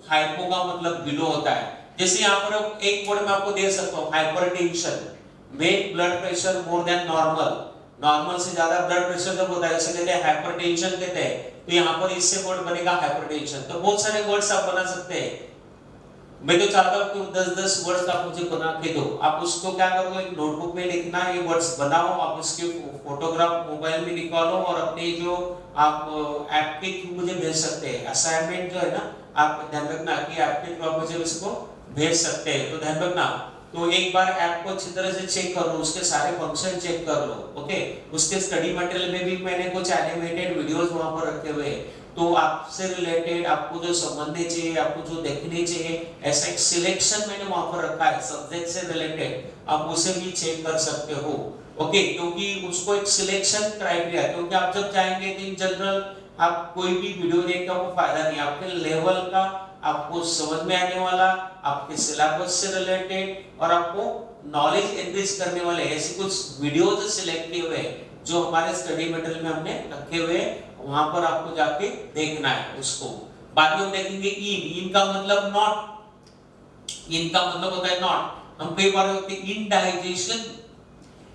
हाइपो का मतलब बिलो होता है। जैसे यहाँ पर एक वर्ड में आपको दे सकता हूँ, hypertension, make blood pressure more than normal. Normal से ज्यादा ब्लड प्रेशर जब होता है, इसे कहते हैं हाइपरटेंशन कहते हैं। तो यहाँ पर इससे वर्ड बनेगा हाइपरटेंशन। तो बहुत सारे वर्ड्स आप बना सकते हैं। मैं तो चाहता हूँ कि 10-10 वर्ड्स आप मुझे बना के दो। आप उसको क्या करो, एक नोटबुक में लिखना, ये वर्ड्स बनाओ, आप उसके फोटोग्राफ मोबाइल में निकालो और अपने जो आप ऐप के थ्रू मुझे भेज सकते हैं। असाइनमेंट जो है ना, आप ध्यान रखना कि ऐप के थ्रू आप मुझे इसको भेज सकते हैं। तो ध्यान रखना, तो एक बार ऐप को अच्छी तरह से चेक कर लो, उसके सारे फंक्शन चेक कर लो, ओके। उसके स्टडी मटेरियल में भी मैंने कुछ एनिमेटेड वीडियोस वहां पर रखे हुए हैं, तो आपसे रिलेटेड आपको जो समझने चाहिए, आपको जो देखने चाहिए, ऐसा एक सिलेक्शन मैंने वहां पर रखा है सब्जेक्ट से रिलेटेड, आप उसे भी चेक कर सकते हो, ओके। क्योंकि उसको एक सिलेक्शन क्राइटेरिया, क्योंकि आप जब जाएंगे तो इन जनरल आप कोई भी वीडियो देख के आपको फायदा नहीं, आपके लेवल का आपको समझ में आने वाला, आपके सिलेबस से रिलेटेड और आपको नॉलेज एनरिच करने वाले ऐसे कुछ वीडियोज सिलेक्ट किए हुए जो हमारे स्टडी मटेरियल में हमने रखे हुए, वहां पर आपको जाके देखना है उसको। बाद में हम देखेंगे इन का मतलब नॉट। इन का मतलब होता है नॉट। हम कई बार होते हैं इनडाइजेशन,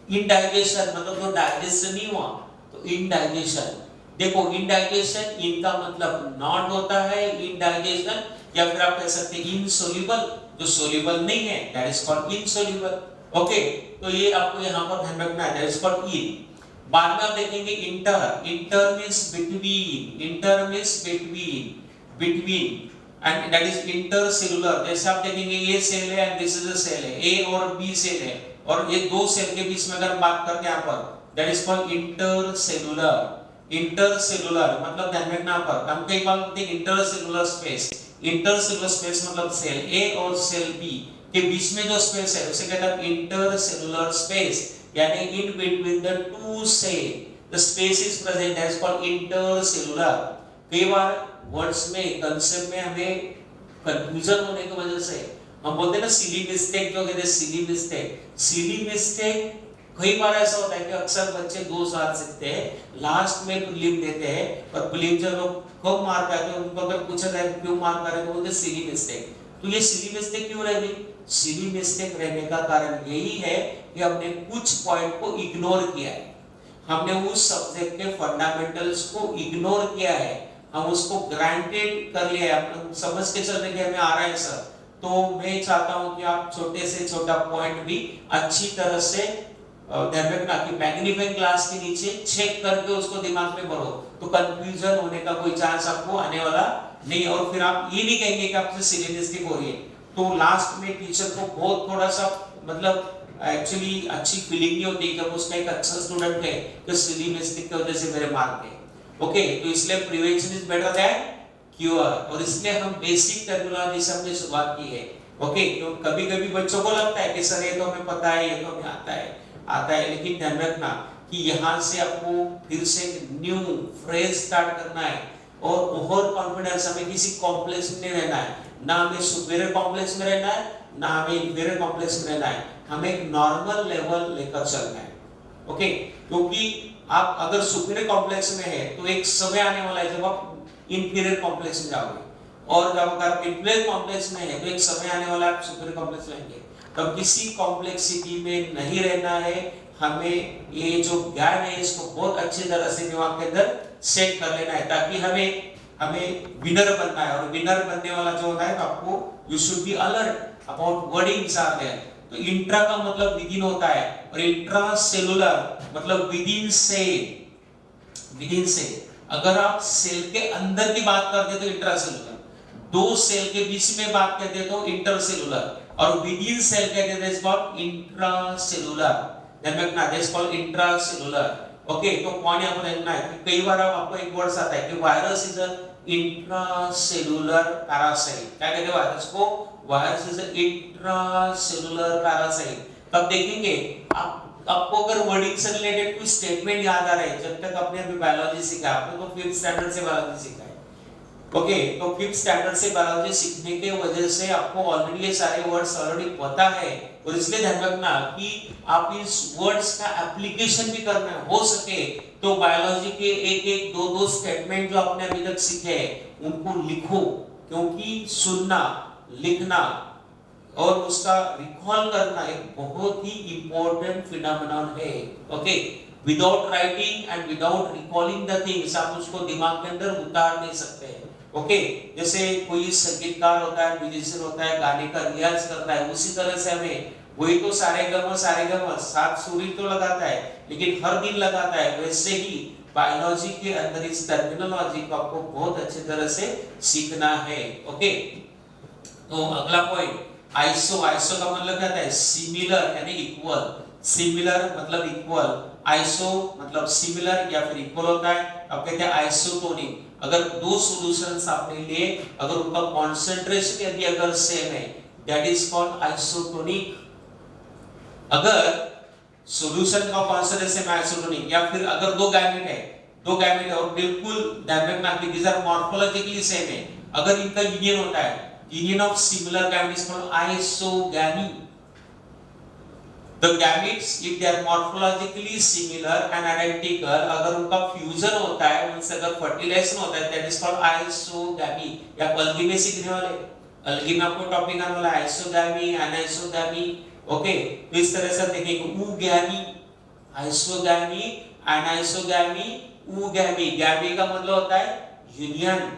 इनडाइजेशन मतलब जो डाइजेशन नहीं हुआ, तो इनडाइजेशन। देखो इनडाइजेशन, इनका मतलब नॉट होता है इनडाइजेशन, या फिर आप कह सकते हैं इनसोल्यूबल, जो सोल्यूबल नहीं है, that is called insoluble, okay. तो ये आपको यहां पर ध्यान रखना है, दैट इज कॉल्ड इन। बाद में आप देखेंगे inter, inter means between, inter means between, between, and that is intercellular. जैसे आप देखेंगे ये सेल है and this is a cell है, ए और बी सेल है, और ये दो सेल के बीच में अगर बात करते हैं यहाँ पर, that is called intercellular. Intercellular मतलब ध्यान रखना पर, हम कई बार बोलते हैं इंटरसेलुलर स्पेस। इंटरसेलुलर स्पेस मतलब सेल ए और सेल बी के बीच में जो स्पेस है उसे कहते हैं इंटरसेलुलर स्पेस, यानी in between the two cell the space is present, that is called intercellular. कई बार वर्ड्स में, कंसेप्ट में हमें कंफ्यूजन होने की वजह से हम बोलते हैं ना सिली मिस्टेक, जो कहते हैं सिली मिस्टेक। सिली मिस्टेक कई बार ऐसा होता है कि अक्सर बच्चे 2 साल सीखते हैं, लास्ट में प्रीलिम देते हैं, और प्रीलिम जब कम मार्क आते हैं उनको अगर पूछा जाए क्यों मार्क आ रहे तो बोलते सिली मिस्टेक। तो ये सिली मिस्टेक क्यों रह गई? सिली मिस्टेक रहने का कारण यही है कि हमने कुछ पॉइंट को इग्नोर किया है, हमने उस सब्जेक्ट के फंडामेंटल्स को इग्नोर किया है, हम उसको ग्रांटेड कर लिया है, हम समझ के चल रहे कि हमें आ रहा है सर। तो मैं चाहता हूं कि आप छोटे से छोटा पॉइंट भी अच्छी तरह से ध्यान रखना कि मैग्नीफाइंग ग्लास के नीचे चेक करके उसको दिमाग में भरो, तो कंफ्यूजन होने का कोई चांस आपको आने वाला नहीं, और फिर आप ये नहीं कहेंगे कि आपसे सिली मिस्टेक हो रही है। तो लास्ट में टीचर को बहुत थोड़ा सा मतलब एक्चुअली अच्छी फीलिंग नहीं होती जब उसका एक अच्छा स्टूडेंट है कि सिली मिस्टेक की वजह से मेरे मार्क है, ओके। तो इसलिए prevention is better than cure, और इसलिए हम बेसिक टर्मिनोलॉजी से हमने शुरुआत की है, ओके। तो कभी-कभी बच्चों को लगता है कि सर ये तो हमें पता है, ये तो हमें आता है, लेकिन ध्यान रखना कि यहाँ से आपको फिर से न्यू फ्रेश स्टार्ट करना है, और ओवर कॉन्फिडेंस, हमें किसी कॉम्प्लेक्स में नहीं रहना है, ना हमें सुपीरियर कॉम्प्लेक्स में रहना है, ना हमें इंफीरियर कॉम्प्लेक्स में रहना है, हमें एक नॉर्मल लेवल लेकर चलना है, ओके। क्योंकि आप अगर सुपीरियर कॉम्प्लेक्स में है तो एक समय आने वाला है जब आप इंफीरियर कॉम्प्लेक्स में जाओगे, और जब अगर आप इंफीरियर कॉम्प्लेक्स में है तो एक समय आने वाला है आप सुपीरियर कॉम्प्लेक्स में आएंगे। तब किसी कॉम्प्लेक्सिटी में नहीं रहना है, हमें ये जो ज्ञान है इसको बहुत अच्छी तरह से दिमाग के अंदर सेट कर लेना है, ताकि हमें विनर बनना है। और विनर बनने वाला जो होता है तो आपको you should be alert about wordings are there. तो इंट्रा का मतलब विदिन होता है, और इंट्रा सेलुलर मतलब विदिन से। विदिन से अगर आप सेल के अंदर की बात करते तो इंट्रा सेलुलर, दो सेल के बीच में बात करते तो इंटर सेलुलर, और विदिन सेल कहते हैं इज कॉल्ड इंट्रा सेलुलर। ध्यान रखना, this called intra cellular. Okay, तो कौन यहाँ पर देखना है कि कई बार आपको एक वर्ड आता है कि virus is a intracellular parasite. क्या कहते हैं वायरस को? Virus is a intracellular parasite. तब देखेंगे आपको अगर वर्डिंग से रिलेटेड कोई स्टेटमेंट याद आ रहा है, जब तक आपने अभी बायोलॉजी सीखा, आपने तो 5th स्टैंडर्ड से बायोलॉजी सीखा है। ओके, तो 5th स्टैंडर्ड से बायोलॉजी सीखने के वजह से आपको ऑलरेडी ये सारे वर्ड्स ऑलरेडी पता है, और इसलिए ध्यान रखना कि आप इस वर्ड्स का एप्लीकेशन भी करना है। हो सके तो बायोलॉजी के एक दो स्टेटमेंट जो आपने अभी तक सीखे हैं उनको लिखो, क्योंकि सुनना, लिखना और उसका रिकॉल करना एक बहुत ही इंपॉर्टेंट फिनोमेनन है। Okay, without writing and without recalling the things आप उसको दिमाग के अंदर उतार नहीं सकते। ओके, जैसे कोई संगीतकार होता है, म्यूजिशियन होता है, गाने का रियाज करता है, उसी तरह से हमें वही तो सारे गम 7 सुर तो लगाता है, लेकिन हर दिन लगाता है। वैसे ही बायोलॉजी के अंदर इस टर्मिनोलॉजी को आपको बहुत अच्छी तरह से सीखना है। ओके, तो अगला पॉइंट आइसो। आइसो का मतलब क्या है? सिमिलर यानी इक्वल। सिमिलर मतलब इक्वल, आइसो मतलब सिमिलर या फिर इक्वल होता है। अब कहते हैं आइसोटोनिक। अगर दो सॉल्यूशंस आपने लिए, अगर उनका कंसंट्रेशन यदि अगर सेम है, दैट इज कॉल्ड आइसोटोनिक। अगर सॉल्यूशन का कंसंट्रेशन आइसोटोनिक, या फिर अगर दो गैमेट है और बिल्कुल ध्यान रखना कि दीज आर मॉर्फोलॉजिकली सेम है, अगर इनका यूनियन होता है, union of similar gametes is called isogamy. The gametes, if they are morphologically similar and identical, अगर उनका फ्यूजन होता है, उनसे अगर फर्टिलाइजेशन होता है, that is called isogamy। या अलगी में सीखने वाले, अलगी में आपको टॉपिक आने वाला है isogamy, anisogamy। ओके, तो इस तरह से देखेंगे ugamy, isogamy, anisogamy, ugamy। गैमी का मतलब होता है यूनियन,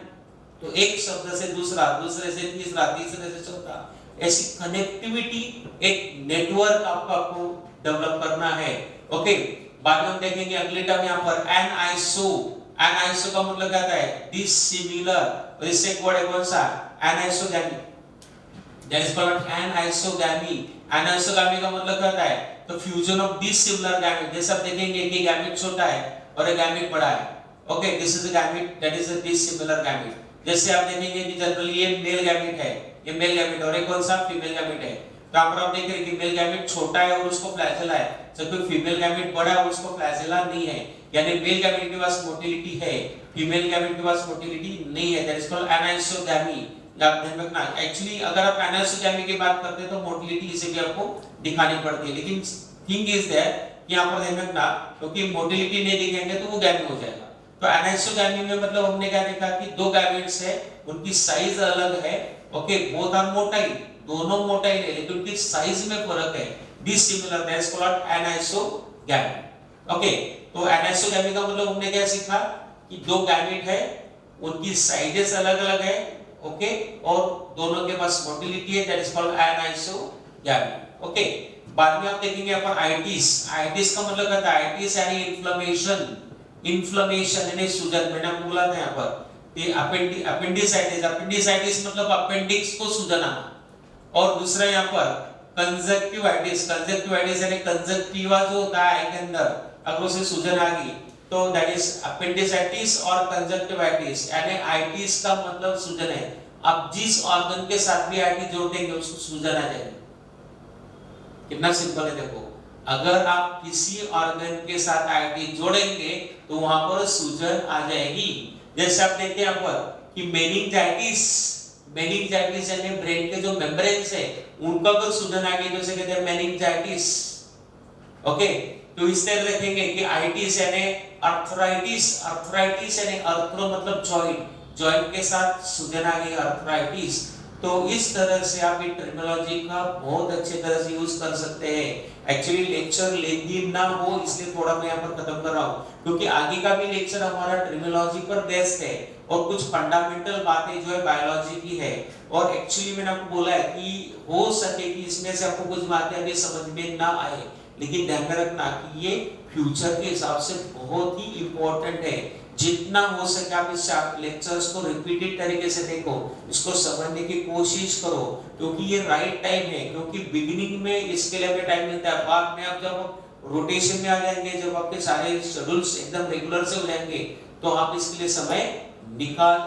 तो एक शब्द से दूसरा, दूसरे से तीसरा, तीसरे से चौथा, ऐसी कनेक्टिविटी, एक नेटवर्क आपको डेवलप करना है। ओके, बाद में हम देखेंगे अगले टर्म यहाँ पर एनाइसो। एनाइसो का मतलब क्या है? डिसिमिलर। और इससे एक वर्ड है कौन सा? Anisogamy. That is called anisogamy. Anisogamy का मतलब क्या है? तो फ्यूजन ऑफ डिसिमिलर गैमेट। जैसे आप देखेंगे कि गैमेट छोटा है और एक गैमेट बड़ा है। Okay, this is a gamete, that is a dissimilar gamete. जैसे आप देखेंगे कि जनरली ये मेल गैमेट है, ये मेल गैमेट, और एक कौन सा? फीमेल गैमेट है। तो यहाँ पर आप देख रहे हैं कि मेल गैमेट छोटा है और उसको फ्लैजेला है, जबकि फीमेल गैमेट बड़ा है और उसको फ्लैजेला नहीं है। यानी मेल गैमेट के पास मोटिलिटी है, फीमेल गैमेट के पास मोटिलिटी नहीं है। That is called anisogamy. आप ध्यान रखना, एक्चुअली अगर आप एनाइसोगैमी की बात करते हैं तो मोटिलिटी इसे भी आपको दिखानी पड़ती है, लेकिन थिंग इज दैट यहाँ पर ध्यान रखना, क्योंकि मोटिलिटी नहीं दिखाएंगे तो वो गैमी हो जाएगा। तो एनाइसोगैमी में मतलब हमने क्या देखा कि दो गैमेट्स है, उनकी साइज अलग है। ओके, बोथ आर मोटाइल, दोनों मोटाइल है, लेकिन उनकी साइज में फर्क है, dissimilar. That is called anisogamy. Okay, तो एनाइसोगैमी का मतलब हमने क्या सीखा कि दो गैमेट है, उनकी साइजेस अलग-अलग है। ओके, और दोनों के पास मोटिलिटी है, that is called anisogamy. Okay, बाद में आप देखेंगे अपन आइटिस। आइटिस का मतलब क्या है? आइटिस यानी इन्फ्लेमेशन। इन्फ्लेमेशन यानी सूजन। मैंने आपको बोला था यहाँ पर ये अपेंडिसाइटिस। अपेंडिसाइटिस मतलब अपेंडिक्स को सूजन आना। और दूसरा यहाँ पर कंजक्टिवाइटिस। कंजक्टिवाइटिस यानी कंजक्टिवा जो होता है आई के अंदर, अगर उसे सूजन आ गई तो दैट इज अपेंडिसाइटिस और कंजक्टिवाइटिस। यानी आइटिस का मतलब सूजन है। अब जिस ऑर्गन के साथ भी आइटिस जोड़ देंगे उसको सूजन आ जाएगी। कितना सिंपल है देखो, अगर आप किसी ऑर्गन के साथ आइटिस जोड़ेंगे तो वहां पर सूजन आ जाएगी। जैसे आप देखते हैं यहाँ पर कि मेनिंजाइटिस, मेनिंजाइटिस यानी ब्रेन के जो मेम्ब्रेन्स है उनका अगर सूजन आ गई तो उसे कहते हैं मेनिंजाइटिस। ओके, तो इस तरह देखेंगे कि आइटिस यानी अर्थराइटिस। अर्थराइटिस यानी अर्थरो मतलब जॉइंट, जॉइंट के साथ सूजन आ गई, अर्थराइटिस। तो इस तरह से आप ये टर्मिनोलॉजी का बहुत अच्छी तरह से यूज कर सकते हैं। एक्चुअली लेक्चर लेंदी ना हो इसलिए थोड़ा मैं यहाँ पर खत्म कर रहा हूँ, क्योंकि आगे का भी लेक्चर हमारा टर्मिनोलॉजी पर बेस्ड है और कुछ फंडामेंटल बातें जो है बायोलॉजी की है। और एक्चुअली मैंने आपको बोला है कि हो सके कि इसमें से आपको कुछ बातें अभी समझ में ना आए, लेकिन ध्यान में रखना कि ये फ्यूचर के हिसाब से बहुत ही इंपॉर्टेंट है। जितना हो सके आप इस लेक्चर्स को रिपीटेड तरीके से देखो, इसको समझने की कोशिश करो, क्योंकि ये राइट टाइम है। क्योंकि बिगिनिंग में इसके लिए हमें टाइम मिलता है, बाद में आप जब रोटेशन में आ जाएंगे, जब आपके सारे शेड्यूल्स एकदम रेगुलर से हो जाएंगे, तो आप इसके लिए समय निकाल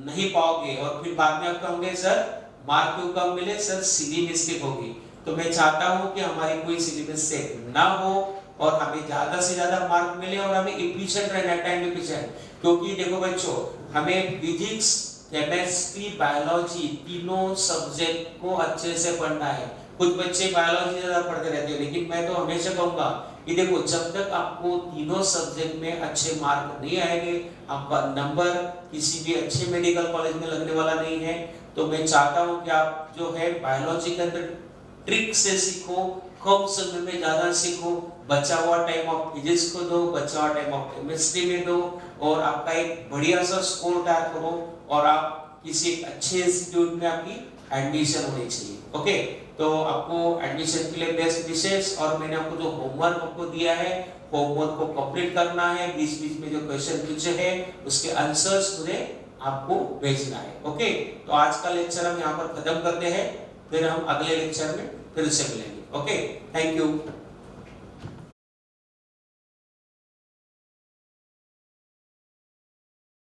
नहीं पाओगे और फिर बाद में आप कहोगे सर मार्क क्यों कम मिले, सर सिली मिस्टेक होगी। तो मैं चाहता हूं कि हमारी कोई सिली मिस्टेक ना हो और हमें ज्यादा से ज्यादा मार्क मिले और हमें एफिशिएंट रहना है, टाइम एफिशिएंट। क्योंकि देखो बच्चों, हमें फिजिक्स, केमिस्ट्री, बायोलॉजी तीनों सब्जेक्ट को अच्छे से पढ़ना है। कुछ बच्चे बायोलॉजी ज्यादा पढ़ते रहते हैं, लेकिन मैं तो हमेशा कहूंगा कि देखो जब तक आपको तीनों सब्जेक्ट में अच्छे मार्क नहीं आएंगे, आपका नंबर किसी भी अच्छे मेडिकल कॉलेज में लगने वाला नहीं है। तो मैं चाहता हूं कि आप जो है बायोलॉजी के अंदर ट्रिक से सीखो, कम समय में ज्यादा सीखो, बचा हुआ टाइम ऑफ फिजिक्स को दो, बचा हुआ टाइम ऑफ केमिस्ट्री में दो और आपका एक बढ़िया सा स्कोर तैयार करो और आप किसी अच्छे इंस्टीट्यूट में आपकी एडमिशन होनी चाहिए। ओके, तो आपको एडमिशन के लिए बेस्ट विशेष। और मैंने आपको जो होमवर्क आपको दिया है, होमवर्क को कंप्लीट करना है, बीच बीच में जो क्वेश्चन पूछे हैं उसके आंसर्स मुझे आपको भेजना है। ओके, तो आज का लेक्चर हम यहाँ पर खत्म करते हैं, फिर हम अगले लेक्चर में फिर से मिलेंगे। Okay, thank you.